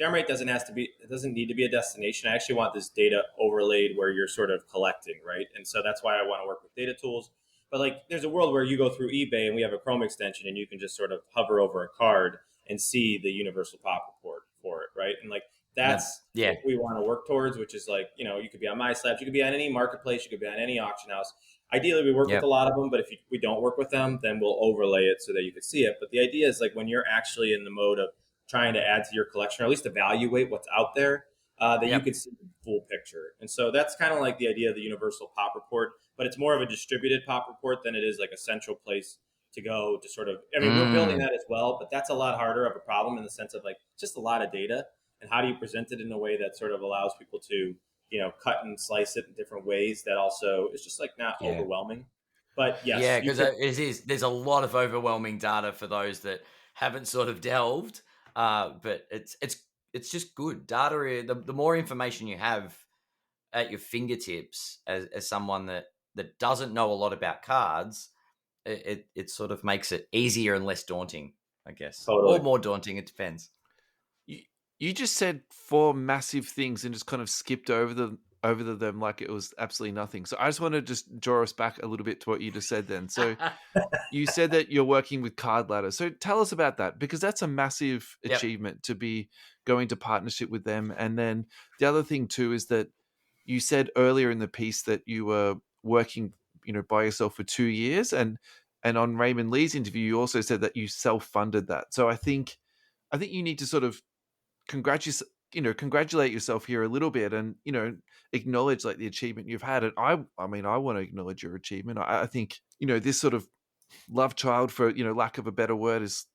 [SPEAKER 3] GemRate doesn't need to be a destination. I actually want this data overlaid where you're sort of collecting, right? And so that's why I want to work with data tools. But like, there's a world where you go through eBay and we have a Chrome extension and you can just sort of hover over a card and see the universal pop report for it, right? And like that's what we want to work towards, which is like, you could be on MySlabs, you could be on any marketplace, you could be on any auction house. Ideally, we work with a lot of them, but if we don't work with them, then we'll overlay it so that you can see it. But the idea is like when you're actually in the mode of trying to add to your collection, or at least evaluate what's out there, that you can see the full picture. And so that's kind of like the idea of the universal pop report, but it's more of a distributed pop report than it is like a central place to go to sort of, I mean, we're building that as well, but that's a lot harder of a problem in the sense of like just a lot of data. And how do you present it in a way that sort of allows people to, cut and slice it in different ways that also is just like not overwhelming. But yes.
[SPEAKER 2] Because there's a lot of overwhelming data for those that haven't sort of delved. But it's just good data. The more information you have at your fingertips as someone that doesn't know a lot about cards, it sort of makes it easier and less daunting, I guess.
[SPEAKER 3] Totally.
[SPEAKER 2] Or more daunting, it depends.
[SPEAKER 1] You just said 4 massive things and just kind of skipped over them like it was absolutely nothing. So I just want to just draw us back a little bit to what you just said then. So you said that you're working with Card Ladder. So tell us about that, because that's a massive achievement to be going to partnership with them. And then the other thing too is that you said earlier in the piece that you were working, by yourself for 2 years, and on Raymond Lee's interview, you also said that you self-funded that. So I think you need to sort of congratulate yourself here a little bit, and acknowledge like the achievement you've had. And I want to acknowledge your achievement. I think this sort of love child, for lack of a better word, is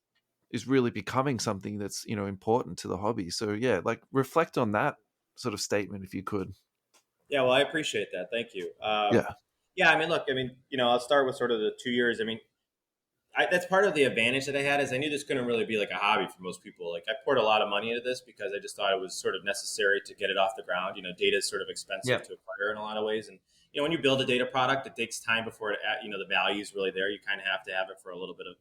[SPEAKER 1] really becoming something that's important to the hobby. So yeah, like reflect on that sort of statement if you could.
[SPEAKER 3] Yeah, well, I appreciate that. Thank you. Yeah. I mean, look, I'll start with sort of the 2 years. I mean, that's part of the advantage that I had, is I knew this couldn't really be like a hobby for most people. Like I poured a lot of money into this because I just thought it was sort of necessary to get it off the ground. Data is sort of expensive to acquire in a lot of ways. And, when you build a data product, it takes time before the value is really there. You kind of have to have it for a little bit of,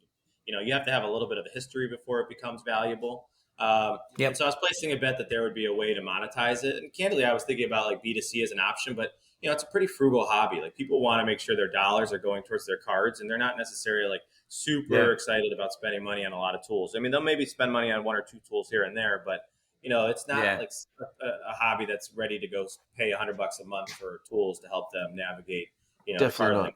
[SPEAKER 3] you have to have a little bit of a history before it becomes valuable. And so I was placing a bet that there would be a way to monetize it. And candidly, I was thinking about like B2C as an option, but it's a pretty frugal hobby. Like people want to make sure their dollars are going towards their cards, and they're not necessarily like super excited about spending money on a lot of tools. I mean, they'll maybe spend money on 1 or 2 tools here and there, but it's not like a hobby that's ready to go pay $100 a month for tools to help them navigate,
[SPEAKER 1] Definitely not.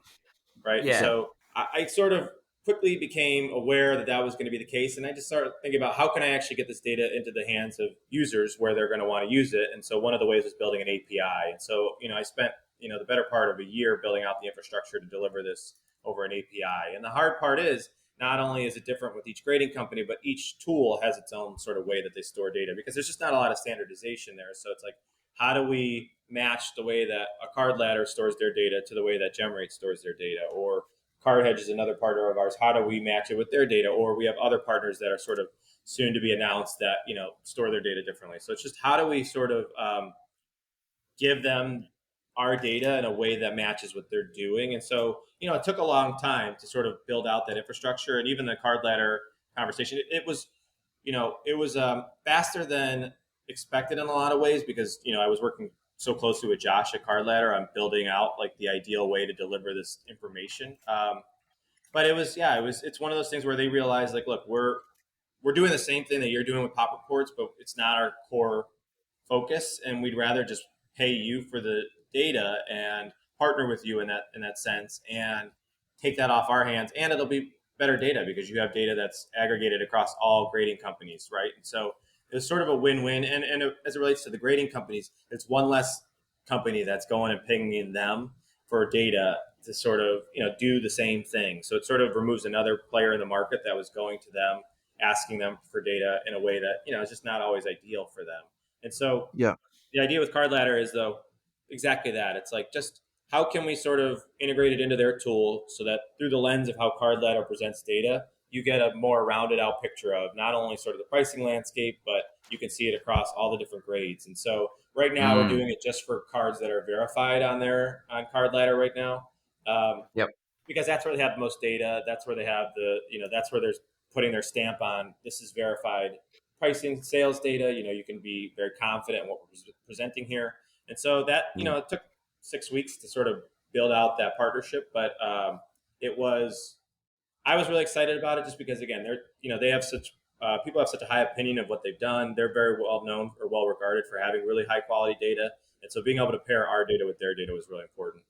[SPEAKER 3] Right. Yeah. So I sort of quickly became aware that was going to be the case. And I just started thinking about how can I actually get this data into the hands of users where they're going to want to use it. And so one of the ways was building an API. And so, I spent, the better part of a year building out the infrastructure to deliver this over an API. And the hard part is not only is it different with each grading company, but each tool has its own sort of way that they store data, because there's just not a lot of standardization there. So it's like, how do we match the way that a Card Ladder stores their data to the way that GemRate stores their data? Or CardHedge is another partner of ours. How do we match it with their data? Or we have other partners that are sort of soon to be announced that, store their data differently. So it's just how do we sort of give them our data in a way that matches what they're doing. And so, it took a long time to sort of build out that infrastructure. And even the Card Ladder conversation, it was faster than expected in a lot of ways, because, I was working so closely with Josh at Card Ladder on building out like the ideal way to deliver this information. But it's one of those things where they realize like, look, we're doing the same thing that you're doing with pop reports, but it's not our core focus. And we'd rather just pay you for the data and partner with you in that sense and take that off our hands. And it'll be better data because you have data that's aggregated across all grading companies, right? And so it's sort of a win-win. And as it relates to the grading companies, it's one less company that's going and pinging them for data to sort of, do the same thing. So it sort of removes another player in the market that was going to them, asking them for data in a way that, is just not always ideal for them. And so the idea with Card Ladder is, though, exactly that. It's like, just how can we sort of integrate it into their tool so that through the lens of how Card Ladder presents data, you get a more rounded out picture of not only sort of the pricing landscape, but you can see it across all the different grades. And so right now we're doing it just for cards that are verified on Card Ladder right now. Because that's where they have the most data. That's where they have that's where they're putting their stamp on, this is verified pricing, sales data. You can be very confident in what we're presenting here. And so that, it took 6 weeks to sort of build out that partnership. But I was really excited about it just because, again, they have such people have such a high opinion of what they've done. They're very well known or well regarded for having really high quality data. And so being able to pair our data with their data was really important.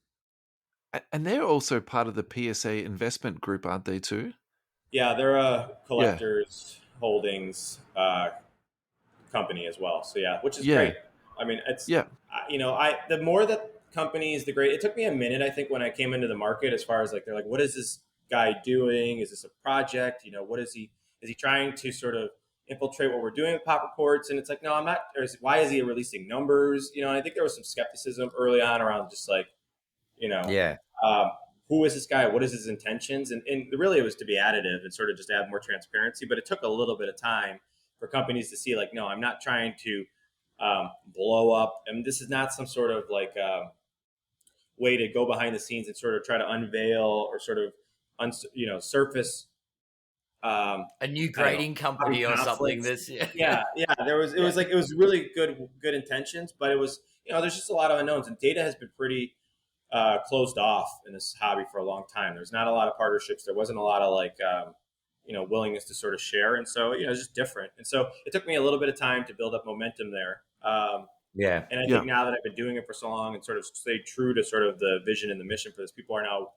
[SPEAKER 1] And they're also part of the PSA investment group, aren't they too?
[SPEAKER 3] Yeah, they're a collectors holdings company as well. So yeah, which is great. I mean, it's the more that companies, the great. It took me a minute, I think, when I came into the market, as far as like they're like, what is this guy doing? Is this a project? What is he? Is he trying to sort of infiltrate what we're doing with pop reports? And it's like, no, I'm not. Why is he releasing numbers? And I think there was some skepticism early on around just like, who is this guy? What is his intentions? And really, it was to be additive and sort of just add more transparency. But it took a little bit of time for companies to see, like, no, I'm not trying to blow up. And this is not some sort of like way to go behind the scenes and sort of try to unveil or sort of surface
[SPEAKER 2] a new grading company or something. This
[SPEAKER 3] it was really good intentions, but it was there's just a lot of unknowns, and data has been pretty closed off in this hobby for a long time. There's not a lot of partnerships. There wasn't a lot of like willingness to sort of share, and so it's just different. And so it took me a little bit of time to build up momentum there. And I think now that I've been doing it for so long and sort of stayed true to sort of the vision and the mission for this, people are now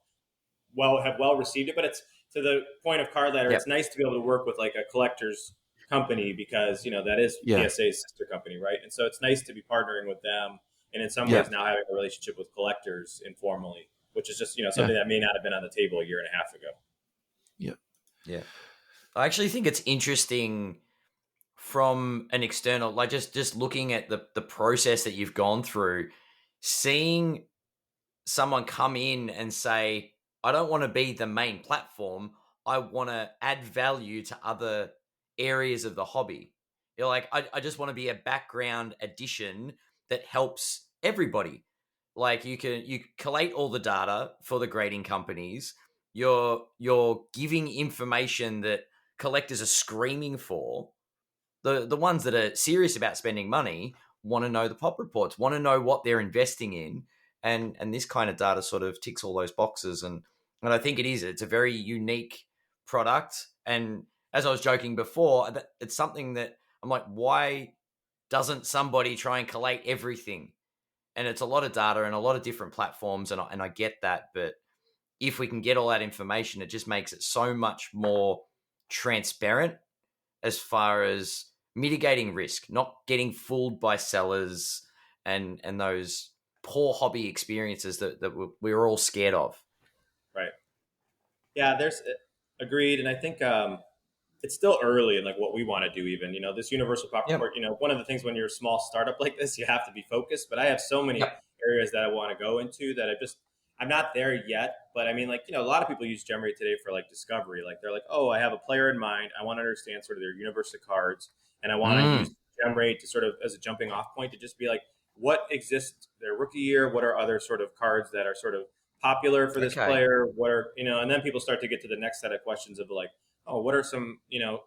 [SPEAKER 3] have received it. But it's to the point of Card Ladder. It's nice to be able to work with like a collector's company because that is PSA's sister company, right? And so it's nice to be partnering with them, and in some ways now having a relationship with collectors informally, which is just something that may not have been on the table a year and a half ago.
[SPEAKER 2] Yeah. I actually think it's interesting from an external, like just looking at the process that you've gone through, seeing someone come in and say, I don't want to be the main platform. I want to add value to other areas of the hobby. You're like, I just want to be a background addition that helps everybody. Like you collate all the data for the grading companies. You're giving information that collectors are screaming for. The ones that are serious about spending money want to know the pop reports, want to know what they're investing in, and this kind of data sort of ticks all those boxes. And I think it's a very unique product. And as I was joking before, it's something that I'm like, why doesn't somebody try and collate everything? And it's a lot of data and a lot of different platforms, and I get that, but if we can get all that information, it just makes it so much more transparent as far as mitigating risk, not getting fooled by sellers and those poor hobby experiences that we're all scared of.
[SPEAKER 3] Right. Yeah, there's agreed. And I think it's still early in like what we want to do even, this universal pop report, one of the things when you're a small startup like this, you have to be focused, but I have so many areas that I want to go into that I'm not there yet, but I mean, like, a lot of people use GemRate today for like discovery. Like they're like, oh, I have a player in mind. I want to understand sort of their universe of cards, and I want to use GemRate to sort of as a jumping off point to just be like, what exists their rookie year? What are other sort of cards that are sort of popular for this player? What are, and then people start to get to the next set of questions of like, oh, what are some,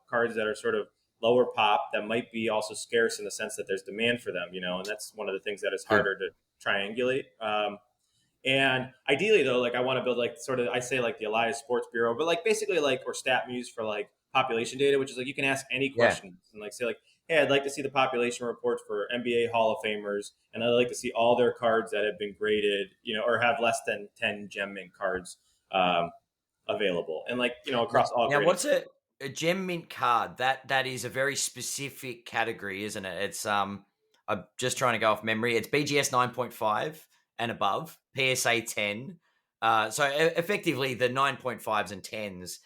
[SPEAKER 3] cards that are sort of lower pop that might be also scarce in the sense that there's demand for them, and that's one of the things that is harder to triangulate. And ideally, though, like I want to build like sort of, I say like the Elias Sports Bureau, but like basically like, or StatMuse for like population data, which is like you can ask any questions and like say like, hey, I'd like to see the population reports for NBA Hall of Famers, and I'd like to see all their cards that have been graded, or have less than 10 Gem Mint cards available, and like across all.
[SPEAKER 2] Now, what's a Gem Mint card? That is a very specific category, isn't it? It's I'm just trying to go off memory. It's BGS 9.5 and above, PSA 10. So effectively the 9.5s and 10s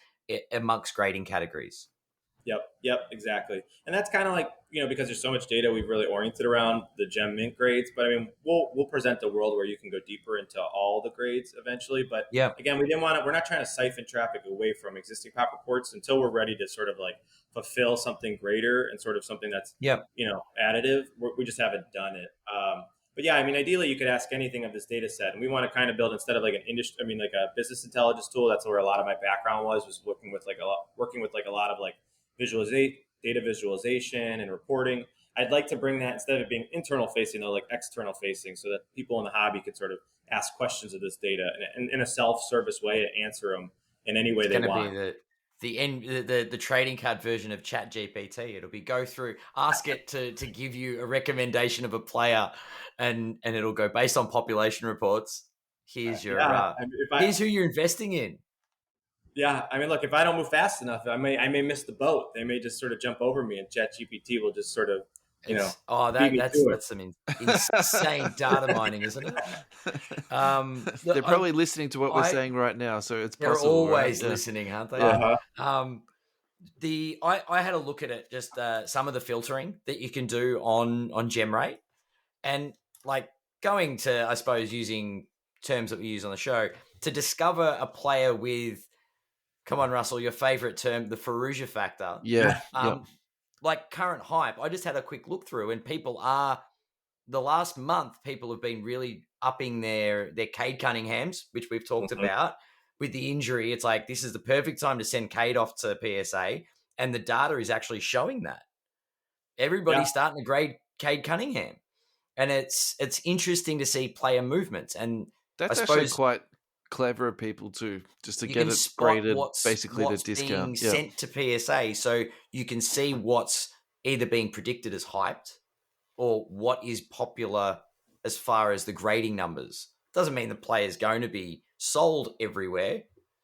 [SPEAKER 2] amongst grading categories.
[SPEAKER 3] Yep, exactly. And that's kind of like, because there's so much data, we've really oriented around the Gem Mint grades. But I mean, we'll present the world where you can go deeper into all the grades eventually. But again, we're not trying to siphon traffic away from existing pop reports until we're ready to sort of like fulfill something greater and sort of something that's, additive. We just haven't done it. But yeah, I mean, ideally, you could ask anything of this data set, and we want to kind of build instead of like an industry, like a business intelligence tool. That's where a lot of my background was working with like a lot of like data visualization and reporting. I'd like to bring that instead of being internal facing, though, like external facing, so that people in the hobby could sort of ask questions of this data and in a self-service way to answer them in any way they want.
[SPEAKER 2] the trading card version of Chat GPT. It'll be go through, ask it to give you a recommendation of a player, and it'll go based on population reports. Here's your here's who you're investing in.
[SPEAKER 3] Yeah, I mean, look, if I don't move fast enough, I may miss the boat. They may just sort of jump over me, and ChatGPT will just sort of,
[SPEAKER 2] that's some insane data mining, isn't it?
[SPEAKER 1] They're probably listening to what we're saying right now, so it's possible.
[SPEAKER 2] They're always listening, aren't they?
[SPEAKER 3] Uh-huh.
[SPEAKER 2] I had a look at it, just some of the filtering that you can do on GemRate, and like going to, I suppose, using terms that we use on the show to discover a player with. Come on, Russell, your favorite term, the Fallujah factor.
[SPEAKER 1] Yeah.
[SPEAKER 2] Like current hype. I just had a quick look through, and the last month, people have been really upping their Cade Cunninghams, which we've talked about. With the injury, it's like, this is the perfect time to send Cade off to PSA, and the data is actually showing that. Everybody's starting to grade Cade Cunningham. And it's interesting to see player movements. And
[SPEAKER 1] that's actually quite clever of people to just to get it graded basically at a discount.
[SPEAKER 2] Being sent to PSA, so you can see what's either being predicted as hyped or what is popular as far as the grading numbers. Doesn't mean the player's going to be sold everywhere.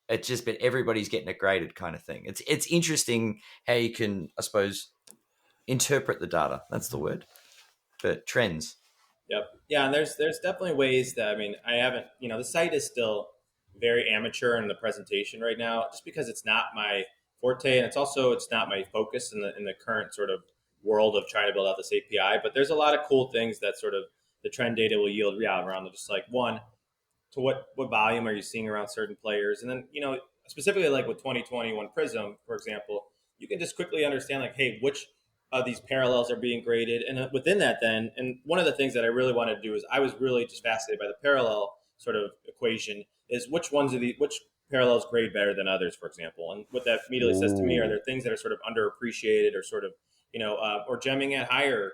[SPEAKER 2] It's just, but everybody's getting it graded kind of thing. It's interesting how you can, I suppose, interpret the data. That's the word. But trends.
[SPEAKER 3] Yep. Yeah, and there's definitely ways that, I mean, I haven't, the site is still very amateur in the presentation right now, just because it's not my forte, and it's not my focus in the current sort of world of trying to build out this API. But there's a lot of cool things that sort of the trend data will yield around, just like, one, to what volume are you seeing around certain players, and then specifically like with 2021 Prism, for example, you can just quickly understand like, hey, which of these parallels are being graded, and within that then, and one of the things that I really wanted to do is I was really just fascinated by the parallel sort of equation, is which parallels grade better than others, for example. And what that immediately says to me, are there things that are sort of underappreciated or sort of or gemming at higher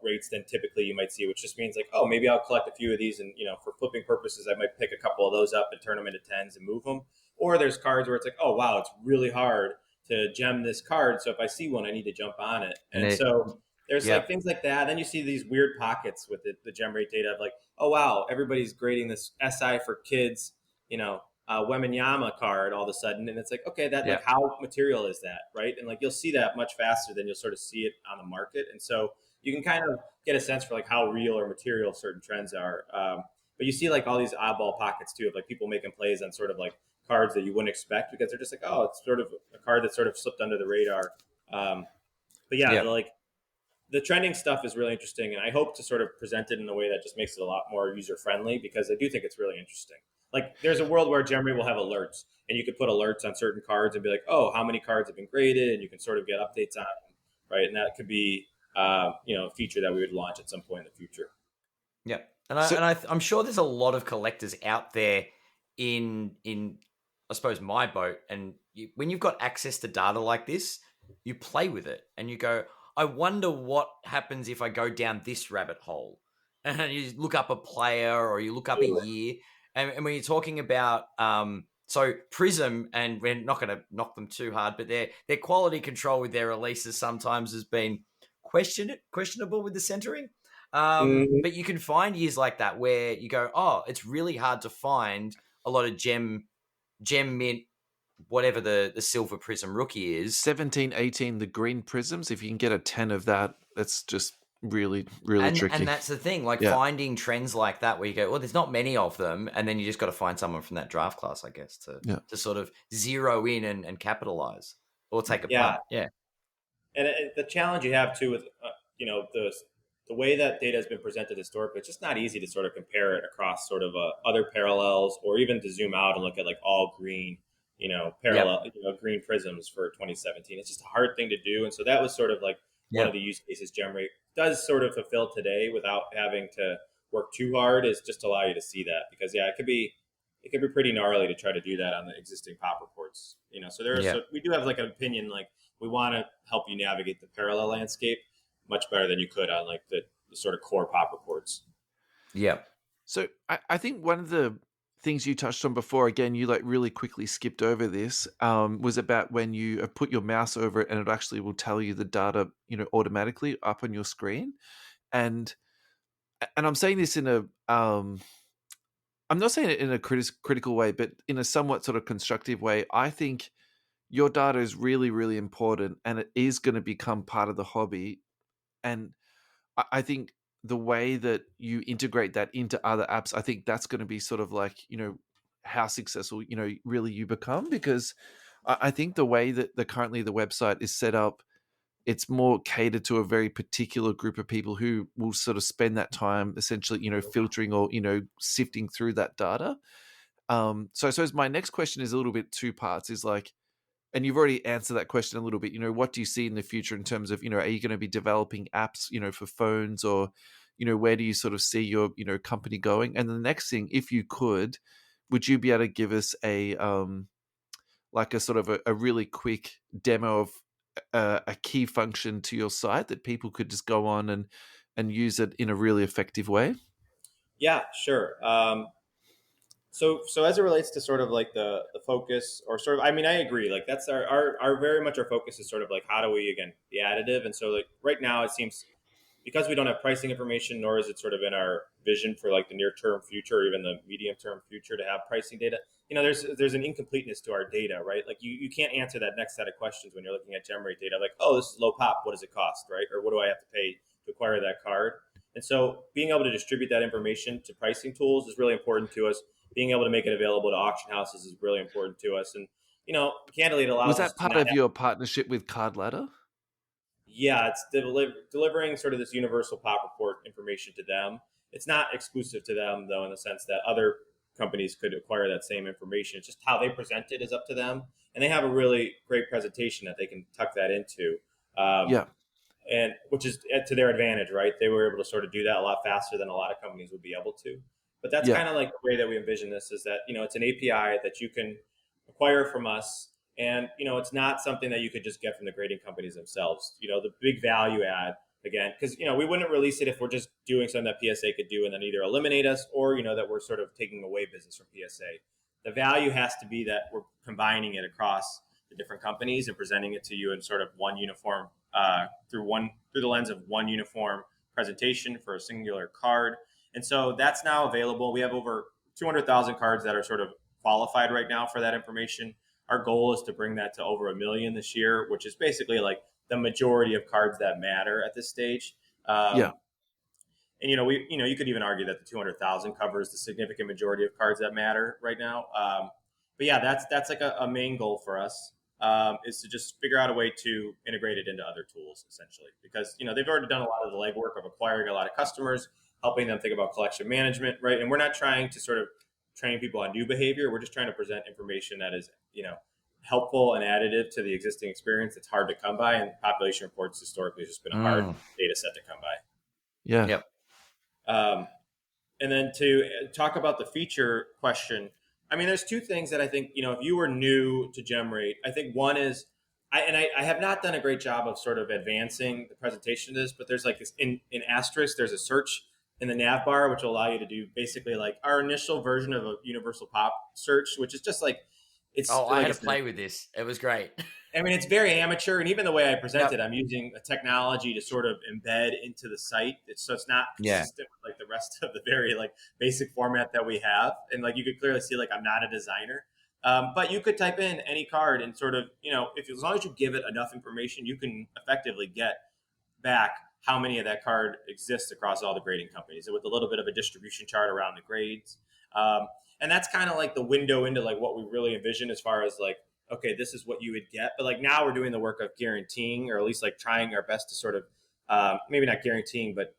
[SPEAKER 3] rates than typically you might see, which just means like, oh, maybe I'll collect a few of these, and for flipping purposes I might pick a couple of those up and turn them into 10s and move them. Or there's cards where it's like, oh wow, it's really hard to gem this card, so if I see one I need to jump on it. And so there's like things like that. Then you see these weird pockets with the GemRate data of like, oh wow, everybody's grading this SI for kids Weminyama card all of a sudden, and it's like, okay, that like, how material is that, right? And like, you'll see that much faster than you'll sort of see it on the market, and so you can kind of get a sense for like how real or material certain trends are. But you see like all these oddball pockets too, of like people making plays on sort of like cards that you wouldn't expect, because they're just like, oh, it's sort of a card that sort of slipped under the radar. Like the trending stuff is really interesting, and I hope to sort of present it in a way that just makes it a lot more user friendly, because I do think it's really interesting. Like, there's a world where GemRate will have alerts, and you could put alerts on certain cards and be like, oh, how many cards have been graded, and you can sort of get updates on them, right? And that could be a feature that we would launch at some point in the future.
[SPEAKER 2] Yeah, I'm sure there's a lot of collectors out there in I suppose my boat, and when you've got access to data like this, you play with it and you go, I wonder what happens if I go down this rabbit hole, and you look up a player or you look up a year, and when you're talking about so Prism, and we're not going to knock them too hard, but their quality control with their releases sometimes has been questionable with the centering. But you can find years like that where you go, oh, it's really hard to find a lot of gem mint, whatever the silver prism rookie is.
[SPEAKER 1] 17, 18, the green prisms. If you can get a 10 of that, that's just really, really tricky.
[SPEAKER 2] And that's the thing, like finding trends like that where you go, well, there's not many of them. And then you just got to find someone from that draft class, I guess, to sort of zero in and capitalize or take a punt. Yeah.
[SPEAKER 3] And the challenge you have too with, the way that data has been presented historically, it's just not easy to sort of compare it across sort of other parallels, or even to zoom out and look at like all green, parallel, green prisms for 2017. It's just a hard thing to do. And so that was sort of like one of the use cases GemRate does sort of fulfill today without having to work too hard, is just allow you to see that, because it could be pretty gnarly to try to do that on the existing pop reports, so so we do have like an opinion, like we want to help you navigate the parallel landscape much better than you could on like the sort of core pop reports.
[SPEAKER 2] Yeah.
[SPEAKER 1] So I think one of the things you touched on before, again, you like really quickly skipped over this, was about when you put your mouse over it and it actually will tell you the data, automatically up on your screen. And I'm saying this in a, I'm not saying it in a critical way, but in a somewhat sort of constructive way. I think your data is really, really important, and it is going to become part of the hobby. And I think the way that you integrate that into other apps, I think that's going to be sort of like, how successful, really you become. Because I think the way that currently the website is set up, it's more catered to a very particular group of people who will sort of spend that time essentially, filtering or, sifting through that data. So I suppose my next question is a little bit two parts, is like, and you've already answered that question a little bit, what do you see in the future in terms of, are you going to be developing apps, for phones, or, where do you sort of see your, company going? And the next thing, if you could, would you be able to give us a, like a sort of a really quick demo of a key function to your site that people could just go on and use it in a really effective way?
[SPEAKER 3] Yeah, sure. So as it relates to sort of like the focus, or sort of, I mean, I agree. Like that's our very much our focus is sort of like, how do we, again, be additive? And so like right now it seems, because we don't have pricing information, nor is it sort of in our vision for like the near term future or even the medium term future to have pricing data. There's an incompleteness to our data, right? Like you can't answer that next set of questions when you're looking at GemRate data. Like, oh, this is low pop. What does it cost, right? Or what do I have to pay to acquire that card? And so being able to distribute that information to pricing tools is really important to us. Being able to make it available to auction houses is really important to us. And, candidly, it allows
[SPEAKER 1] Was
[SPEAKER 3] us
[SPEAKER 1] that
[SPEAKER 3] to
[SPEAKER 1] part
[SPEAKER 3] not
[SPEAKER 1] of your partnership with Card Ladder?
[SPEAKER 3] Yeah, it's delivering sort of this universal pop report information to them. It's not exclusive to them, though, in the sense that other companies could acquire that same information. It's just how they present it is up to them. And they have a really great presentation that they can tuck that into.
[SPEAKER 1] Yeah.
[SPEAKER 3] And which is to their advantage, right? They were able to sort of do that a lot faster than a lot of companies would be able to. But that's
[SPEAKER 1] Yeah.
[SPEAKER 3] kind of like the way that we envision this, is that, it's an API that you can acquire from us. And, it's not something that you could just get from the grading companies themselves. The big value add, again, because, we wouldn't release it if we're just doing something that PSA could do and then either eliminate us or, that we're sort of taking away business from PSA. The value has to be that we're combining it across the different companies and presenting it to you in sort of one uniform, through the lens of one uniform presentation for a singular card. And so that's now available. We have over 200,000 cards that are sort of qualified right now for that information. Our goal is to bring that to over 1 million this year, which is basically like the majority of cards that matter at this stage.
[SPEAKER 1] Yeah.
[SPEAKER 3] And you could even argue that the 200,000 covers the significant majority of cards that matter right now. But yeah, that's like a main goal for us, is to just figure out a way to integrate it into other tools, essentially, because they've already done a lot of the legwork of acquiring a lot of customers, helping them think about collection management, right? And we're not trying to sort of train people on new behavior. We're just trying to present information that is, helpful and additive to the existing experience. It's hard to come by, and population reports historically has just been a hard data set to come by.
[SPEAKER 1] Yeah.
[SPEAKER 2] Yep.
[SPEAKER 3] And then to talk about the feature question, I mean, there's two things that I think, if you were new to GemRate, I think one is, I have not done a great job of sort of advancing the presentation of this, but there's like this in asterisk, there's a search in the nav bar, which will allow you to do basically like our initial version of a universal pop search, which is just like, it's.
[SPEAKER 2] Oh,
[SPEAKER 3] like
[SPEAKER 2] I had to play with this. It was great.
[SPEAKER 3] I mean, it's very amateur, and even the way I present it, I'm using a technology to sort of embed into the site. So it's not consistent with like the rest of the very like basic format that we have. And like you could clearly see, like I'm not a designer, but you could type in any card and sort of, as long as you give it enough information, you can effectively get back how many of that card exists across all the grading companies, and with a little bit of a distribution chart around the grades. And that's kind of like the window into like what we really envision as far as like, okay, this is what you would get. But like now we're doing the work of guaranteeing, or at least like trying our best to sort of, maybe not guaranteeing, but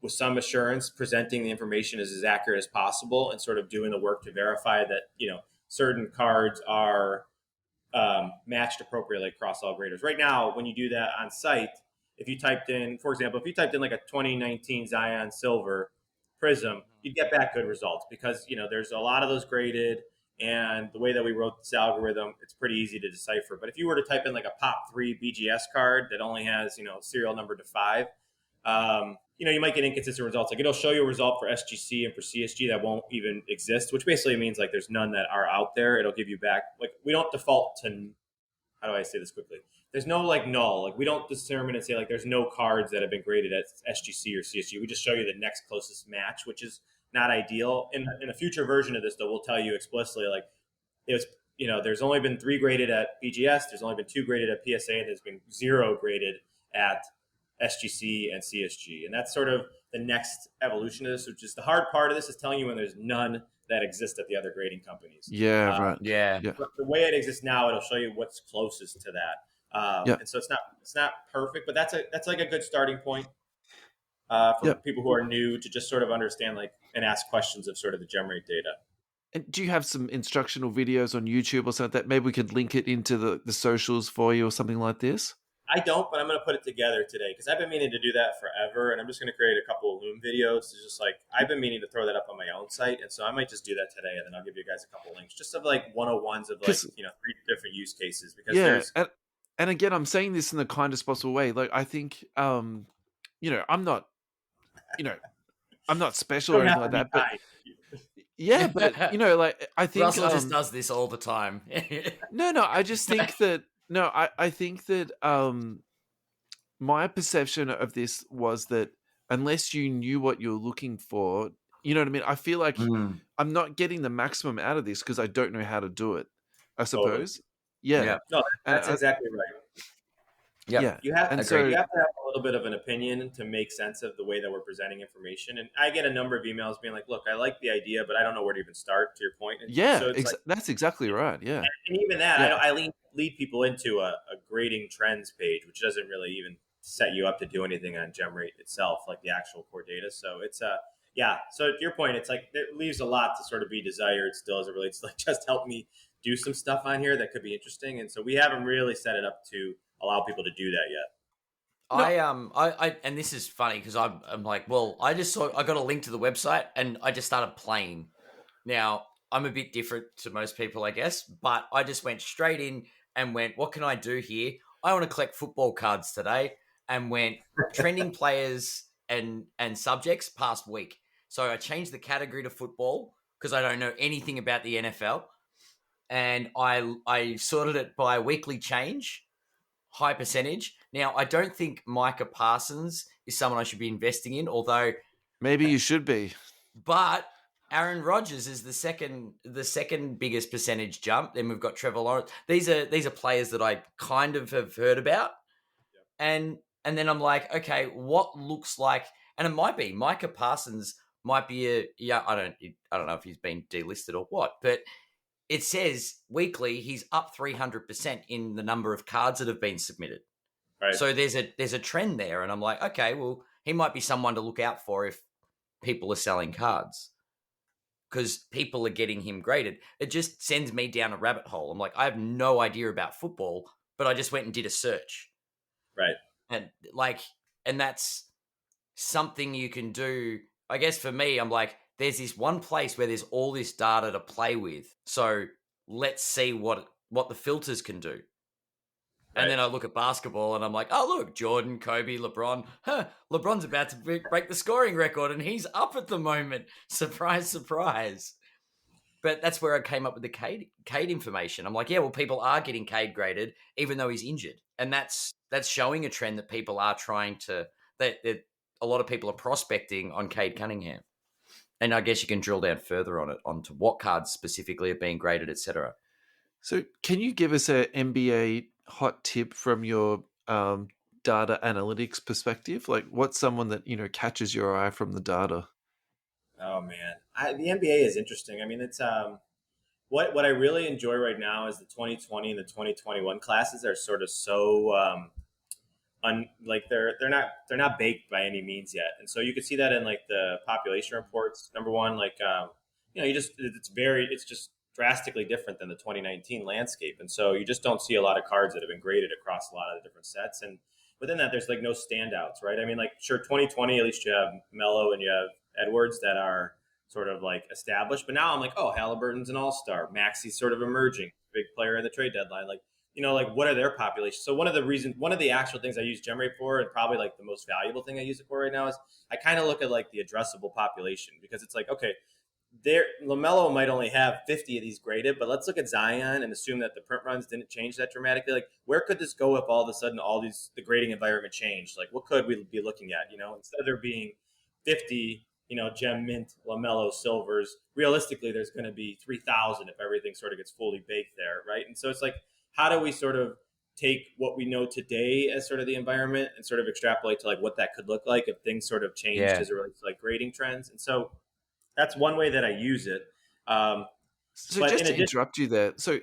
[SPEAKER 3] with some assurance, presenting the information as accurate as possible, and sort of doing the work to verify that, certain cards are matched appropriately across all graders. Right now, when you do that on site, if you typed in, for example, like a 2019 Zion Silver Prism, you'd get back good results because, there's a lot of those graded, and the way that we wrote this algorithm, it's pretty easy to decipher. But if you were to type in like a Pop 3 BGS card that only has, serial number to 5, you might get inconsistent results. Like it'll show you a result for SGC and for CSG that won't even exist, which basically means like there's none that are out there. It'll give you back, like we don't default to, how do I say this quickly? There's no like null. Like we don't determine and say like there's no cards that have been graded at SGC or CSG. We just show you the next closest match, which is not ideal. In a future version of this, though, we'll tell you explicitly like it was, there's only been 3 graded at BGS. There's only been 2 graded at PSA. And there's been 0 graded at SGC and CSG. And that's sort of the next evolution of this, which is the hard part of this is telling you when there's none that exist at the other grading companies.
[SPEAKER 1] Yeah, right.
[SPEAKER 2] Yeah.
[SPEAKER 3] But the way it exists now, it'll show you what's closest to that. And so it's not perfect, but that's like a good starting point for people who are new to just sort of understand like and ask questions of sort of the GemRate data.
[SPEAKER 1] And do you have some instructional videos on YouTube or something like that? Maybe we could link it into the socials for you or something like this?
[SPEAKER 3] I don't, but I'm going to put it together today because I've been meaning to do that forever, and I'm just going to create a couple of Loom videos. It's just like I've been meaning to throw that up on my own site, and so I might just do that today, and then I'll give you guys a couple links just of like 101s of like 3 different use cases because there's.
[SPEAKER 1] And again, I'm saying this in the kindest possible way. Like I think, I'm not, I'm not special or anything like that, but. Yeah, but like I think
[SPEAKER 2] Russell just does this all the time.
[SPEAKER 1] No, I just think that I think that my perception of this was that unless you knew what you're looking for, you know what I mean? I feel like I'm not getting the maximum out of this because I don't know how to do it, I suppose.
[SPEAKER 3] Totally.
[SPEAKER 1] Yeah.
[SPEAKER 3] No, that's exactly right.
[SPEAKER 1] Yeah.
[SPEAKER 3] You have
[SPEAKER 1] And
[SPEAKER 3] to have a little bit of an opinion to make sense of the way that we're presenting information. And I get a number of emails being like, look, I like the idea, but I don't know where to even start, to your point. And so
[SPEAKER 1] that's exactly right. Yeah.
[SPEAKER 3] And even that, I lead people into a grading trends page, which doesn't really even set you up to do anything on GemRate itself, like the actual core data. So it's so to your point, it's like it leaves a lot to sort of be desired still as it relates to like just help me do some stuff on here that could be interesting. And so we haven't really set it up to allow people to do that yet.
[SPEAKER 2] I and this is funny because I'm like, well, I got a link to the website and I just started playing. Now I'm a bit different to most people, I guess, but I just went straight in and went, what can I do here? I want to collect football cards today, and went trending players and subjects past week. So I changed the category to football because I don't know anything about the NFL, and I sorted it by weekly change. High percentage. Now, I don't think Micah Parsons is someone I should be investing in, although
[SPEAKER 1] maybe you should be.
[SPEAKER 2] But Aaron Rodgers is the second biggest percentage jump. Then we've got Trevor Lawrence. These are players that I kind of have heard about, and then I'm like, okay, what looks like, and it might be Micah Parsons might be I don't know if he's been delisted or what, but. It says weekly he's up 300% in the number of cards that have been submitted. Right. So there's a trend there, and I'm like, okay, well, he might be someone to look out for if people are selling cards because people are getting him graded. It just sends me down a rabbit hole. I'm like, I have no idea about football, but I just went and did a search.
[SPEAKER 3] Right.
[SPEAKER 2] And that's something you can do. I guess for me, I'm like, there's this one place where there's all this data to play with. So let's see what the filters can do. Right. And then I look at basketball and I'm like, oh, look, Jordan, Kobe, LeBron. LeBron's about to break the scoring record and he's up at the moment. Surprise, surprise. But that's where I came up with the Cade information. I'm like, yeah, well, people are getting Cade graded even though he's injured. And that's showing a trend that people are trying to, that a lot of people are prospecting on Cade Cunningham. And I guess you can drill down further on it, onto what cards specifically are being graded, etc.
[SPEAKER 1] So can you give us an NBA hot tip from your data analytics perspective? Like what's someone that, catches your eye from the data?
[SPEAKER 3] Oh, man. The NBA is interesting. I mean, it's what I really enjoy right now is the 2020 and the 2021 classes are sort of so they're not baked by any means yet, and so you could see that in like the population reports. Number one, it's just drastically different than the 2019 landscape, and so you just don't see a lot of cards that have been graded across a lot of the different sets. And within that, there's like no standouts, right? I mean, like sure, 2020 at least you have Melo and you have Edwards that are sort of like established, but now I'm like, oh, Halliburton's an all-star, Maxi's sort of emerging, big player at the trade deadline, like. like what are their populations? So one of the actual things I use GemRate for, and probably like the most valuable thing I use it for right now, is I kind of look at like the addressable population, because it's like, okay, LaMelo might only have 50 of these graded, but let's look at Zion and assume that the print runs didn't change that dramatically. Like, where could this go if all of a sudden the grading environment changed? Like, what could we be looking at? Instead of there being 50, Gem Mint LaMelo silvers, realistically, there's going to be 3,000 if everything sort of gets fully baked there, right? And so it's like, how do we sort of take what we know today as sort of the environment and sort of extrapolate to like what that could look like if things sort of changed as it relates to like grading trends? And so that's one way that I use it.
[SPEAKER 1] So just to interrupt you there. So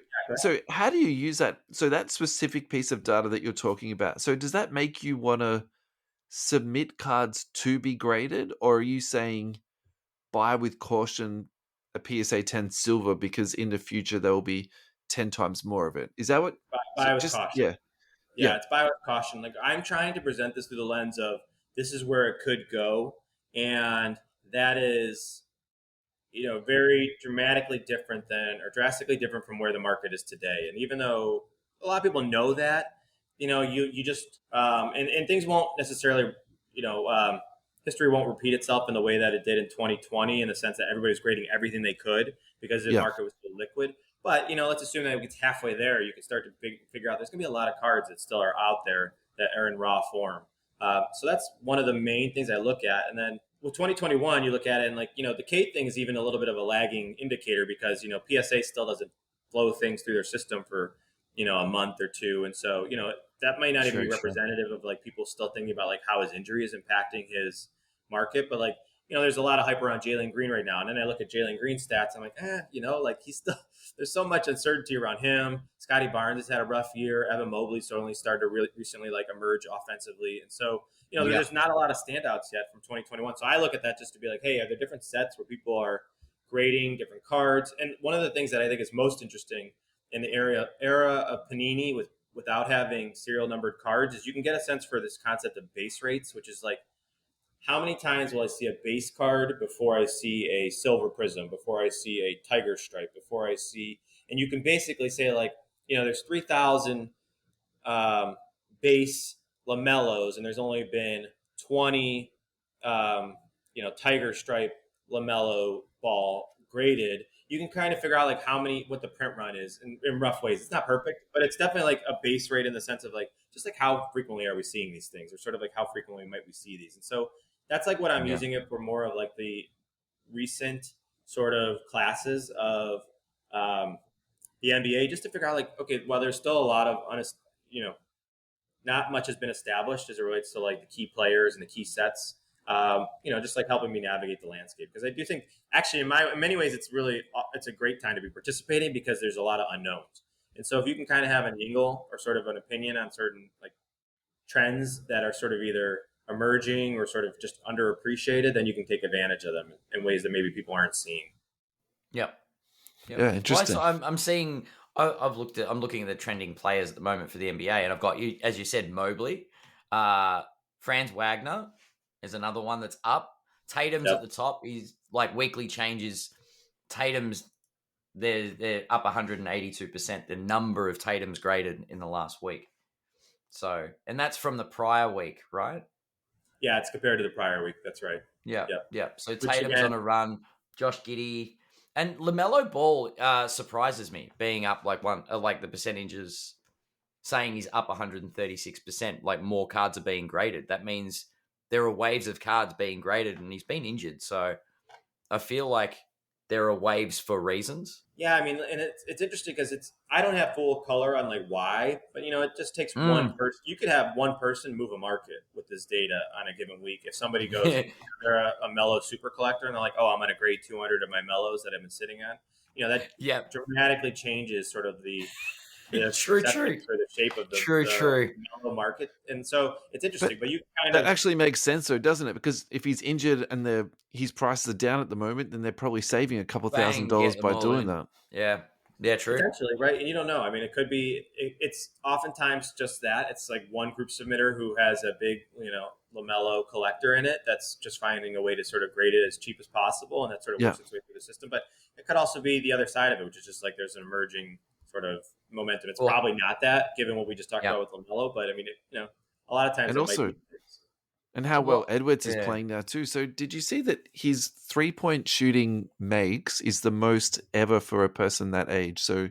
[SPEAKER 1] how do you use that? So that specific piece of data that you're talking about. So does that make you want to submit cards to be graded, or are you saying buy with caution a PSA 10 silver because in the future there will be 10 times more of it? Is that what?
[SPEAKER 3] Buy with caution.
[SPEAKER 1] Yeah.
[SPEAKER 3] It's buy with caution. Like, I'm trying to present this through the lens of this is where it could go, and that is, very dramatically different than, or drastically different from where the market is today. And even though a lot of people know that, you just, and things won't necessarily, history won't repeat itself in the way that it did in 2020, in the sense that everybody's grading everything they could because the market was so liquid. But, let's assume that it gets halfway there. You can start to figure out there's going to be a lot of cards that still are out there that are in raw form. So that's one of the main things I look at. And then with 2021, you look at it and like, the Kate thing is even a little bit of a lagging indicator because, PSA still doesn't flow things through their system for, a month or two. And so, that might not even be representative of like people still thinking about like how his injury is impacting his market. But like, there's a lot of hype around Jalen Green right now. And then I look at Jalen Green's stats. I'm like, like he's still, there's so much uncertainty around him. Scotty Barnes has had a rough year. Evan Mobley's only started to really recently like emerge offensively. And so, there's not a lot of standouts yet from 2021. So I look at that just to be like, hey, are there different sets where people are grading different cards? And one of the things that I think is most interesting in the era of Panini without having serial numbered cards is you can get a sense for this concept of base rates, which is like, how many times will I see a base card before I see a silver prism, before I see a tiger stripe, before I see, and you can basically say like, there's 3,000 base LaMelos, and there's only been 20, tiger stripe LaMelo ball graded. You can kind of figure out like what the print run is in rough ways. It's not perfect, but it's definitely like a base rate in the sense of like, just like how frequently are we seeing these things, or sort of like how frequently might we see these. And so that's like what I'm using it for, more of like the recent sort of classes of the NBA, just to figure out like, okay, well, there's still a lot of not much has been established as it relates to like the key players and the key sets. Just like helping me navigate the landscape, because I do think actually in many ways it's a great time to be participating because there's a lot of unknowns. And so if you can kind of have an angle or sort of an opinion on certain like trends that are sort of either emerging or sort of just underappreciated, then you can take advantage of them in ways that maybe people aren't seeing.
[SPEAKER 2] Yep.
[SPEAKER 1] Yeah, interesting.
[SPEAKER 2] Well, I'm seeing. I'm looking at the trending players at the moment for the NBA, and I've got you, as you said, Mobley, Franz Wagner is another one that's up. Tatum's at the top. He's like weekly changes. Tatum's they're up 182%. The number of Tatum's graded in the last week. So, and that's from the prior week, right?
[SPEAKER 3] Yeah, it's compared to the prior week. That's right.
[SPEAKER 2] Yeah. So Tatum's on a run. Josh Giddey and LaMelo Ball surprises me, being up like the percentages, saying he's up 136%. Like more cards are being graded. That means there are waves of cards being graded, and he's been injured. So I feel like there are waves for reasons.
[SPEAKER 3] Yeah, I mean, and it's interesting because I don't have full color on like why, but it just takes one person. You could have one person move a market with this data on a given week. If somebody goes, they're a Mellow super collector, and they're like, oh, I'm going to grade 200 of my Mellows that I've been sitting on. That dramatically changes sort of the
[SPEAKER 2] true.
[SPEAKER 3] Or the shape of the Mellow market. And so it's interesting, but you kind of...
[SPEAKER 1] That actually makes sense though, doesn't it? Because if he's injured and his prices are down at the moment, then they're probably saving a couple $1,000 by doing that.
[SPEAKER 2] Yeah, true.
[SPEAKER 3] Potentially, right? And you don't know. I mean, it could be, it's oftentimes just that. It's like one group submitter who has a big, LaMelo collector in it that's just finding a way to sort of grade it as cheap as possible, and that sort of works its way through the system. But it could also be the other side of it, which is just like there's an emerging sort of momentum. It's
[SPEAKER 2] Well,
[SPEAKER 3] probably not that, given what we just talked about with LaMelo. But I mean, a lot of times
[SPEAKER 1] And
[SPEAKER 3] it
[SPEAKER 1] also,
[SPEAKER 3] might be.
[SPEAKER 1] and how well Edwards is
[SPEAKER 2] yeah.
[SPEAKER 1] playing now too. So did you see that his 3-point shooting makes is the most ever for a person that age? So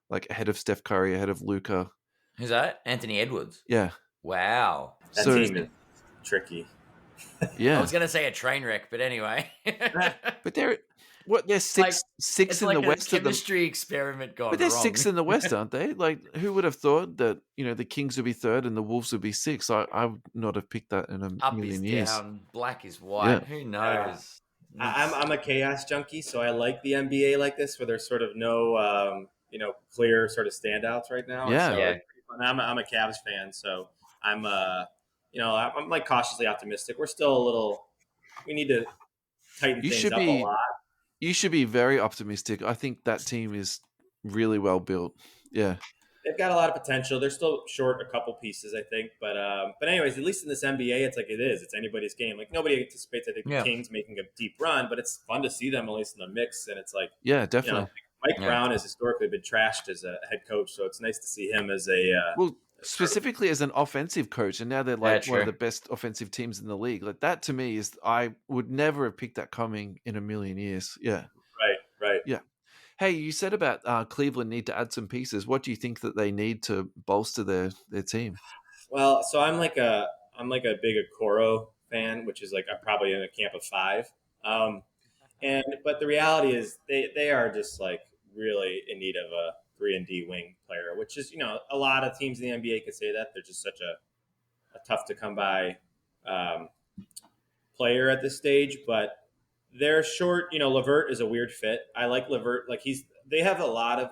[SPEAKER 1] like ahead of Steph Curry, ahead of Luka.
[SPEAKER 2] Who's that? Anthony Edwards.
[SPEAKER 1] Yeah.
[SPEAKER 2] Wow.
[SPEAKER 3] That
[SPEAKER 1] So
[SPEAKER 3] team is tricky.
[SPEAKER 2] I
[SPEAKER 1] yeah.
[SPEAKER 2] was going to say a train wreck, but anyway.
[SPEAKER 1] But they're six
[SPEAKER 2] It's
[SPEAKER 1] in
[SPEAKER 2] like
[SPEAKER 1] the
[SPEAKER 2] a
[SPEAKER 1] West.
[SPEAKER 2] chemistry experiment gone
[SPEAKER 1] But they're
[SPEAKER 2] wrong.
[SPEAKER 1] 6 in the West, aren't they? Like, who would have thought that, the Kings would be 3rd and the Wolves would be 6? I would not have picked that in a
[SPEAKER 2] Up
[SPEAKER 1] million
[SPEAKER 2] is
[SPEAKER 1] years.
[SPEAKER 2] down, black is white.
[SPEAKER 1] Yeah.
[SPEAKER 2] Who knows?
[SPEAKER 3] I'm a chaos junkie, so I like the NBA like this, where there's sort of no, clear sort of standouts right now.
[SPEAKER 1] Yeah.
[SPEAKER 3] And so
[SPEAKER 2] Yeah.
[SPEAKER 3] it's pretty fun. I'm a Cavs fan, so I'm I'm like cautiously optimistic. We're still we need to tighten things up a lot.
[SPEAKER 1] You should be very optimistic. I think that team is really well built. Yeah.
[SPEAKER 3] They've got a lot of potential. They're still short a couple pieces, I think. But anyways, at least in this NBA, it's like it is. It's anybody's game. Like nobody anticipates, I think, the Kings making a deep run, but it's fun to see them at least in the mix. And it's like,
[SPEAKER 1] yeah, definitely.
[SPEAKER 3] Mike Brown has historically been trashed as a head coach, so it's nice to see him as a
[SPEAKER 1] specifically as an offensive coach, and now they're like one of the best offensive teams in the league. Like that to me is, I would never have picked that coming in a million years. Yeah.
[SPEAKER 3] Right.
[SPEAKER 1] Yeah. Hey, you said about Cleveland need to add some pieces. What do you think that they need to bolster their team?
[SPEAKER 3] Well, so I'm like a big Okoro fan, which is like I'm probably in a camp of 5. But the reality is they are just like really in need of a 3-and-D wing player, which is, a lot of teams in the NBA could say that. They're just such a tough to come by player at this stage, but they're short. LeVert is a weird fit. I like LeVert. Like they have a lot of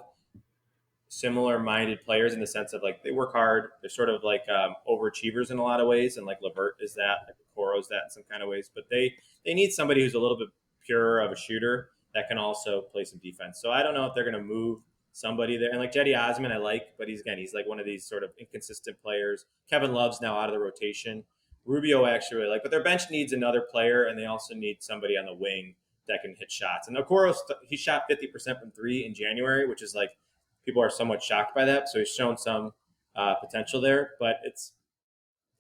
[SPEAKER 3] similar minded players in the sense of like they work hard. They're sort of like overachievers in a lot of ways. And like LeVert is that, like Okoro's that in some kind of ways, but they need somebody who's a little bit purer of a shooter that can also play some defense. So I don't know if they're going to move somebody there. And like Jetty Osman, I like, but he's like one of these sort of inconsistent players. Kevin Love's now out of the rotation. Rubio actually really like, but their bench needs another player, and they also need somebody on the wing that can hit shots. And Okoro, he shot 50% from 3 in January, which is like people are somewhat shocked by that. So he's shown some potential there, but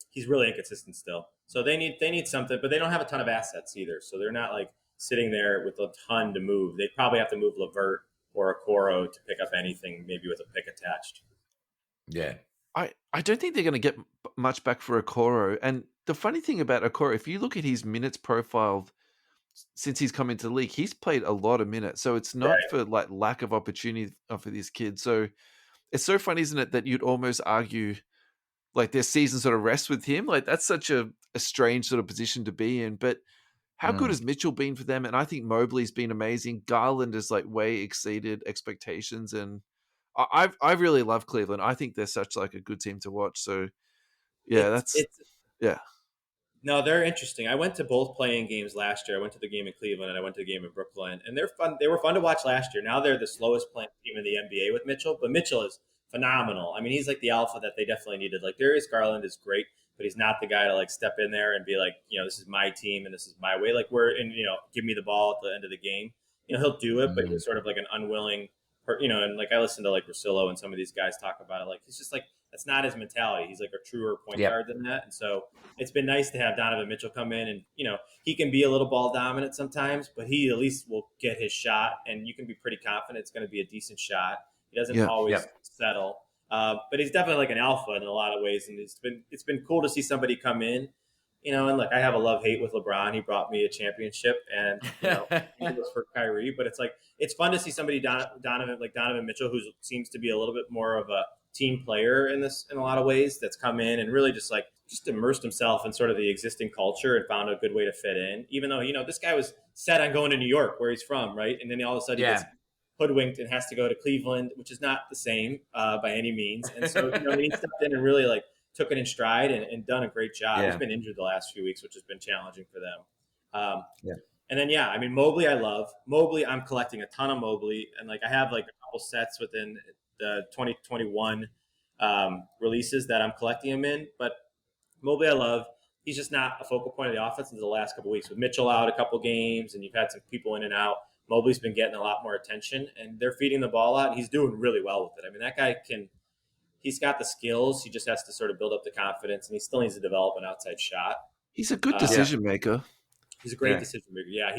[SPEAKER 3] he's really inconsistent still. So they need something, but they don't have a ton of assets either. So they're not like sitting there with a ton to move. They probably have to move LeVert or Okoro to pick up anything, maybe with a pick attached.
[SPEAKER 2] Yeah.
[SPEAKER 1] I don't think they're going to get much back for Okoro. And the funny thing about Okoro, if you look at his minutes profile since he's come into the league, he's played a lot of minutes. So it's not for like lack of opportunity for this kid. So it's so funny, isn't it, that you'd almost argue like their season sort of rests with him. Like that's such a strange sort of position to be in. But how good has Mitchell been for them? And I think Mobley's been amazing. Garland has like way exceeded expectations, and I really love Cleveland. I think they're such like a good team to watch. So yeah,
[SPEAKER 3] No, they're interesting. I went to both playing games last year. I went to the game in Cleveland and I went to the game in Brooklyn, and they're fun. They were fun to watch last year. Now they're the slowest playing team in the NBA with Mitchell, but Mitchell is phenomenal. I mean, he's like the alpha that they definitely needed. Like Darius Garland is great, but he's not the guy to like step in there and be like, this is my team and this is my way. Like we're in, give me the ball at the end of the game. He'll do it, but he's sort of like an unwilling, and like I listen to like Russillo and some of these guys talk about it. Like he's just like, that's not his mentality. He's like a truer point guard than that. And so it's been nice to have Donovan Mitchell come in and, he can be a little ball dominant sometimes, but he at least will get his shot and you can be pretty confident it's going to be a decent shot. He doesn't always settle. But he's definitely like an alpha in a lot of ways. And it's been cool to see somebody come in, and look, I have a love-hate with LeBron. He brought me a championship and, it was for Kyrie, but it's like, it's fun to see somebody Donovan Mitchell, who seems to be a little bit more of a team player in a lot of ways, that's come in and really just immersed himself in sort of the existing culture and found a good way to fit in, even though, this guy was set on going to New York where he's from. Right. And then all of a sudden he gets hoodwinked and has to go to Cleveland, which is not the same by any means. And so, he stepped in and really like took it in stride and done a great job. He's been injured the last few weeks, which has been challenging for them. And then, I mean, Mobley, I love Mobley. I'm collecting a ton of Mobley, and like I have like a couple sets within the 2021 releases that I'm collecting him in. But Mobley, I love. He's just not a focal point of the offense until the last couple of weeks. With Mitchell out a couple games, and you've had some people in and out. Mobley's been getting a lot more attention, and they're feeding the ball out, and he's doing really well with it. I mean, that guy he's got the skills. He just has to sort of build up the confidence, and he still needs to develop an outside shot.
[SPEAKER 1] He's a good decision maker.
[SPEAKER 3] He's a great decision maker. Yeah,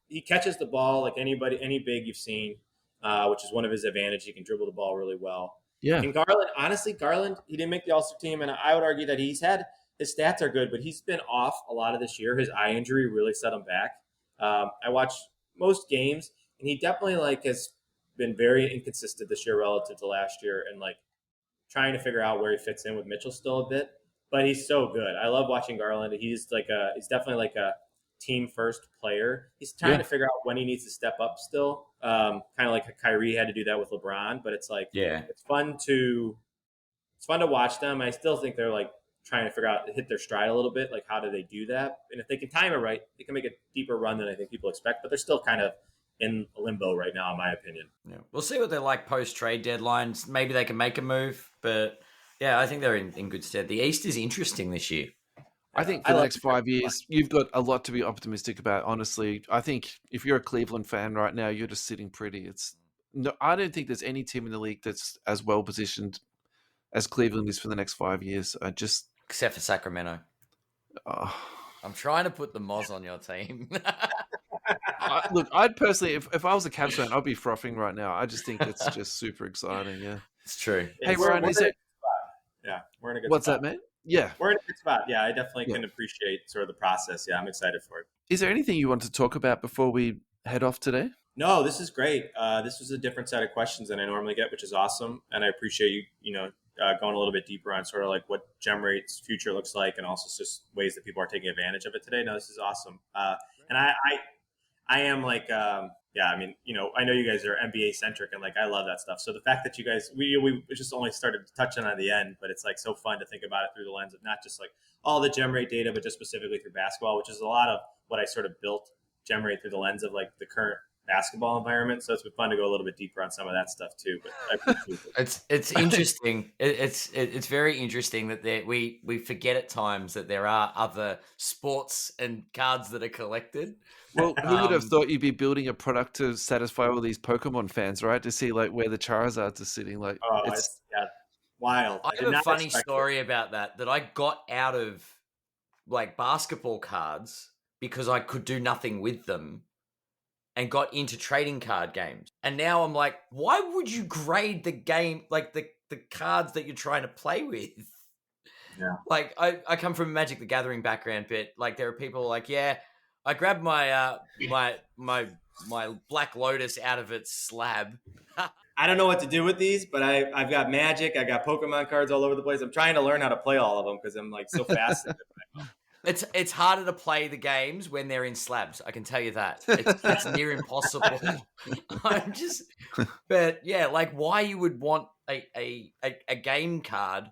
[SPEAKER 3] he catches the ball like any big you've seen, which is one of his advantages. He can dribble the ball really well.
[SPEAKER 1] Yeah.
[SPEAKER 3] And Garland, he didn't make the All-Star team, and I would argue that his stats are good, but he's been off a lot of this year. His eye injury really set him back. I watched most games, and he definitely has been very inconsistent this year relative to last year, and trying to figure out where he fits in with Mitchell still a bit. But he's so good. I love watching Garland. He's definitely a team first player. He's trying to figure out when he needs to step up still. Kind of like Kyrie had to do that with LeBron, but it's it's fun to watch them. I still think they're trying to figure out, hit their stride a little bit. How do they do that? And if they can time it right, they can make a deeper run than I think people expect, but they're still kind of in limbo right now, in my opinion.
[SPEAKER 2] Yeah. We'll see what they're like post-trade deadlines. Maybe they can make a move, but yeah, I think they're in good stead. The East is interesting this year.
[SPEAKER 1] I think for the next 5 years, you've got a lot to be optimistic about, honestly. I think if you're a Cleveland fan right now, you're just sitting pretty. I don't think there's any team in the league that's as well positioned as Cleveland is for the next 5 years.
[SPEAKER 2] Except for Sacramento. I'm trying to put the Moz on your team.
[SPEAKER 1] Look, I'd personally, if I was a Cavs fan, I'd be frothing right now. I just think it's just super exciting. Yeah,
[SPEAKER 2] it's true.
[SPEAKER 1] Hey, Ryan,
[SPEAKER 3] we're in a good spot. Yeah, we're in a good spot.
[SPEAKER 1] What's that, man? Yeah,
[SPEAKER 3] we're in a good spot. Yeah, I definitely can appreciate sort of the process. Yeah, I'm excited for it.
[SPEAKER 1] Is there anything you want to talk about before we head off today?
[SPEAKER 3] No, this is great. This was a different set of questions than I normally get, which is awesome, and I appreciate you going a little bit deeper on sort of what GemRate's future looks like, and also just ways that people are taking advantage of it today. No, this is awesome. And I am I mean, I know you guys are NBA centric, and I love that stuff. So the fact that you guys, we just only started touching on the end, but it's so fun to think about it through the lens of not just all the GemRate data, but just specifically through basketball, which is a lot of what I sort of built GemRate through the lens of the current basketball environment. So it's been fun to go a little bit deeper on some of that stuff too. But I appreciate it.
[SPEAKER 2] It's interesting. It's very interesting that we forget at times that there are other sports and cards that are collected.
[SPEAKER 1] Well, who would have thought you'd be building a product to satisfy all these Pokemon fans, right? To see where the Charizards are sitting.
[SPEAKER 3] It's wild.
[SPEAKER 2] I have a funny story about that I got out of basketball cards because I could do nothing with them, and got into trading card games. And now I'm why would you grade the game, the cards that you're trying to play with?
[SPEAKER 3] Yeah.
[SPEAKER 2] I come from a Magic the Gathering background, but there are people I grabbed my my Black Lotus out of its slab.
[SPEAKER 3] I don't know what to do with these, but I've got Magic, I got Pokemon cards all over the place. I'm trying to learn how to play all of them because I'm so fascinated by them.
[SPEAKER 2] It's harder to play the games when they're in slabs. I can tell you that. It's near impossible. But yeah, why you would want a game card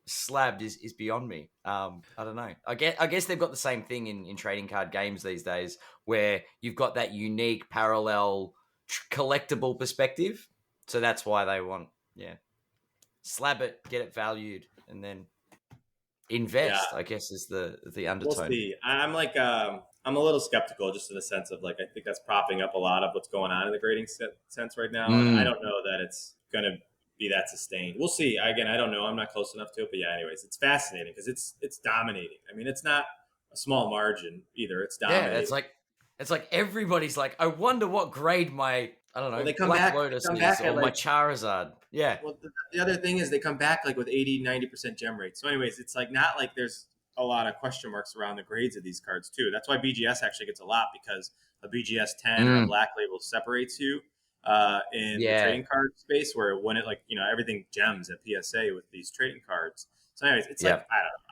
[SPEAKER 2] slabbed is beyond me. I don't know. I guess they've got the same thing in trading card games these days, where you've got that unique parallel collectible perspective. So that's why they want slab it, get it valued, and then invest. I guess is the undertone.
[SPEAKER 3] We'll see. I'm I'm a little skeptical, just in the sense of I think that's propping up a lot of what's going on in the grading sense right now. And I don't know that it's going to be that sustained. We'll see. Again, I don't know. I'm not close enough to it, but yeah. Anyways, it's fascinating because it's dominating. I mean, it's not a small margin either. It's dominating.
[SPEAKER 2] Yeah, it's everybody's I wonder what grade my Black Lotus is, or my Charizard. Yeah.
[SPEAKER 3] Well, the other thing is they come back with 80-90% gem rate. So anyways, it's not there's a lot of question marks around the grades of these cards too. That's why BGS actually gets a lot, because a BGS 10 or a Black Label separates you in the trading card space, where when it everything gems at PSA with these trading cards. So anyways, it's I don't know.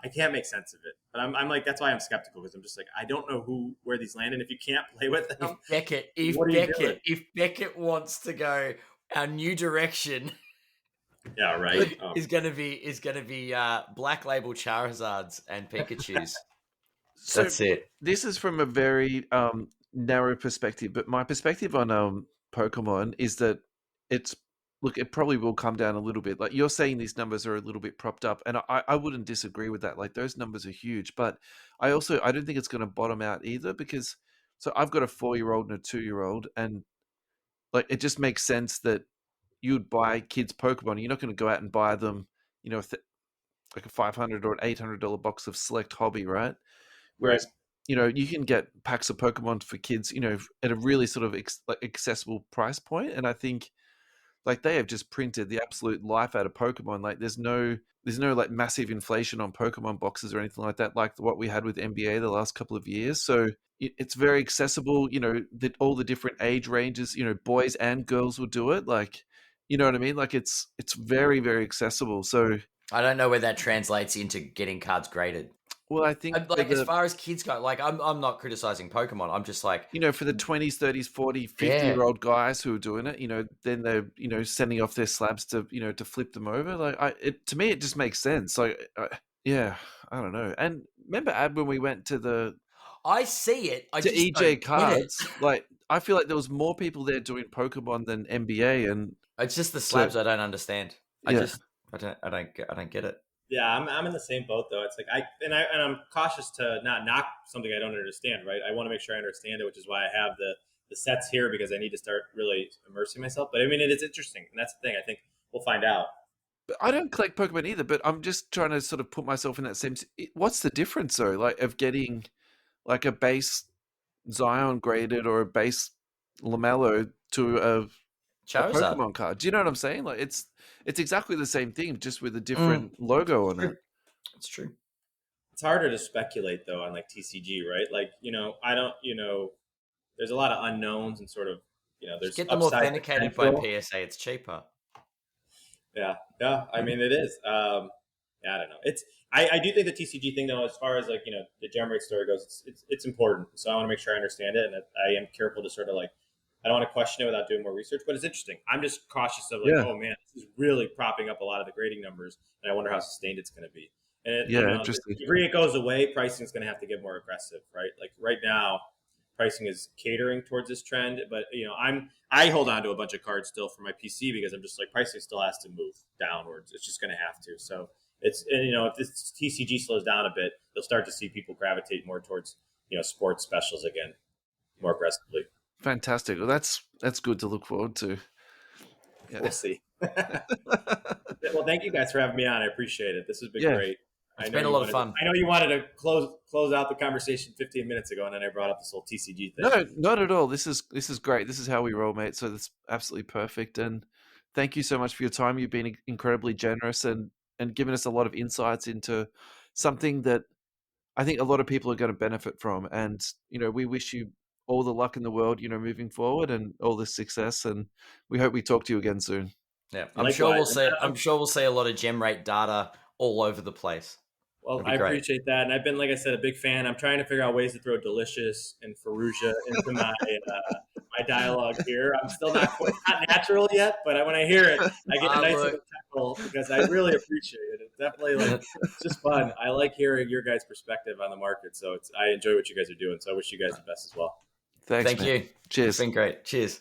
[SPEAKER 3] I can't make sense of it. But I'm that's why I'm skeptical, because I'm just I don't know where these land, and if you can't play with them,
[SPEAKER 2] if Beckett wants to go our new direction,
[SPEAKER 3] yeah, right,
[SPEAKER 2] is gonna be Black Label Charizards and Pikachus.
[SPEAKER 1] So
[SPEAKER 2] that's it.
[SPEAKER 1] This is from a very narrow perspective, but my perspective on Pokemon is that it probably will come down a little bit. You're saying these numbers are a little bit propped up, and I wouldn't disagree with that. Those numbers are huge, but I don't think it's going to bottom out either, because So I've got a 4-year-old and a 2-year-old, and like it just makes sense that you'd buy kids Pokemon. You're not going to go out and buy them, like a $500 or an $800 box of Select Hobby, right?
[SPEAKER 3] Right.
[SPEAKER 1] Whereas, you can get packs of Pokemon for kids, at a really sort of accessible price point. And I think like they have just printed the absolute life out of Pokemon. Like there's no like massive inflation on Pokemon boxes or anything like that, like what we had with NBA the last couple of years. So it's very accessible, that all the different age ranges, boys and girls will do it. Like, you know what I mean? Like it's very, very accessible. So
[SPEAKER 2] I don't know where that translates into getting cards graded.
[SPEAKER 1] well, I think
[SPEAKER 2] Like as far as kids go, like I'm not criticizing Pokemon. I'm just like,
[SPEAKER 1] for the 20s, 30s, 40, 50
[SPEAKER 2] Yeah.
[SPEAKER 1] year old guys who are doing it, then they're, sending off their slabs to, to flip them over. Like to me, it just makes sense. Like, yeah, I don't know. And remember, Ad, when we went to
[SPEAKER 2] I see it. I
[SPEAKER 1] to
[SPEAKER 2] just
[SPEAKER 1] EJ
[SPEAKER 2] don't get it.
[SPEAKER 1] Cards, like I feel like there was more people there doing Pokemon than NBA, and
[SPEAKER 2] It's just the slabs I don't understand. I
[SPEAKER 1] Yeah.
[SPEAKER 2] don't get it.
[SPEAKER 3] Yeah, I'm in the same boat though. It's like I'm cautious to not knock something I don't understand, right? I want to make sure I understand it, which is why I have the sets here, because I need to start really immersing myself. But I mean, it is interesting, and that's the thing. I think we'll find out.
[SPEAKER 1] But I don't collect Pokemon either. But I'm just trying to sort of put myself in that same. What's the difference though? Like of getting like a base Zion graded or a base Lamello to a
[SPEAKER 2] Charizard.
[SPEAKER 1] Pokemon card. Do you know what I'm saying? Like it's exactly the same thing, just with a different logo on it.
[SPEAKER 2] It's true.
[SPEAKER 3] It's harder to speculate though on like TCG, right? Like I don't, there's a lot of unknowns and sort of, there's
[SPEAKER 2] Get them
[SPEAKER 3] upside
[SPEAKER 2] authenticated by
[SPEAKER 3] potential.
[SPEAKER 2] PSA. It's cheaper.
[SPEAKER 3] Yeah. I mean, it is. Yeah, I don't know. I do think the TCG thing though, as far as like the GemRate story goes, it's important. So I want to make sure I understand it, and I am careful to sort of like, I don't want to question it without doing more research. But it's interesting. I'm just cautious of like,
[SPEAKER 1] Yeah.
[SPEAKER 3] oh man, this is really propping up a lot of the grading numbers, and I wonder how sustained it's going to be. And
[SPEAKER 1] Interesting.
[SPEAKER 3] the degree it goes away, pricing is going to have to get more aggressive, right? Like right now, pricing is catering towards this trend, but I hold on to a bunch of cards still for my PC because I'm just like, pricing still has to move downwards. It's just going to have to. So if this TCG slows down a bit, you'll start to see people gravitate more towards sports specials again, more aggressively.
[SPEAKER 1] Fantastic. Well, that's good to look forward to. Yeah.
[SPEAKER 3] We'll see. Well, thank you guys for having me on. I appreciate it. This has been great.
[SPEAKER 2] It's been a lot of fun.
[SPEAKER 3] I know you wanted to close out the conversation 15 minutes ago, and then I brought up this whole TCG thing.
[SPEAKER 1] No, not at all. This is great. This is how we roll, mate. So that's absolutely perfect. And thank you so much for your time. You've been incredibly generous and given us a lot of insights into something that I think a lot of people are going to benefit from. And we wish you all the luck in the world, moving forward, and all the success. And we hope we talk to you again soon.
[SPEAKER 2] Yeah, I'm sure we'll see a lot of GemRate data all over the place.
[SPEAKER 3] Well, I appreciate that. And I've been, like I said, a big fan. I'm trying to figure out ways to throw Delicious and Faruja into my dialogue here. I'm still not natural yet, but when I hear it, I get a nice little chuckle because I really appreciate it. It's definitely it's just fun. I like hearing your guys' perspective on the market. So I enjoy what you guys are doing. So I wish you guys the best as well.
[SPEAKER 1] Thanks,
[SPEAKER 2] Thank you.
[SPEAKER 1] Cheers.
[SPEAKER 2] It's been great. Cheers.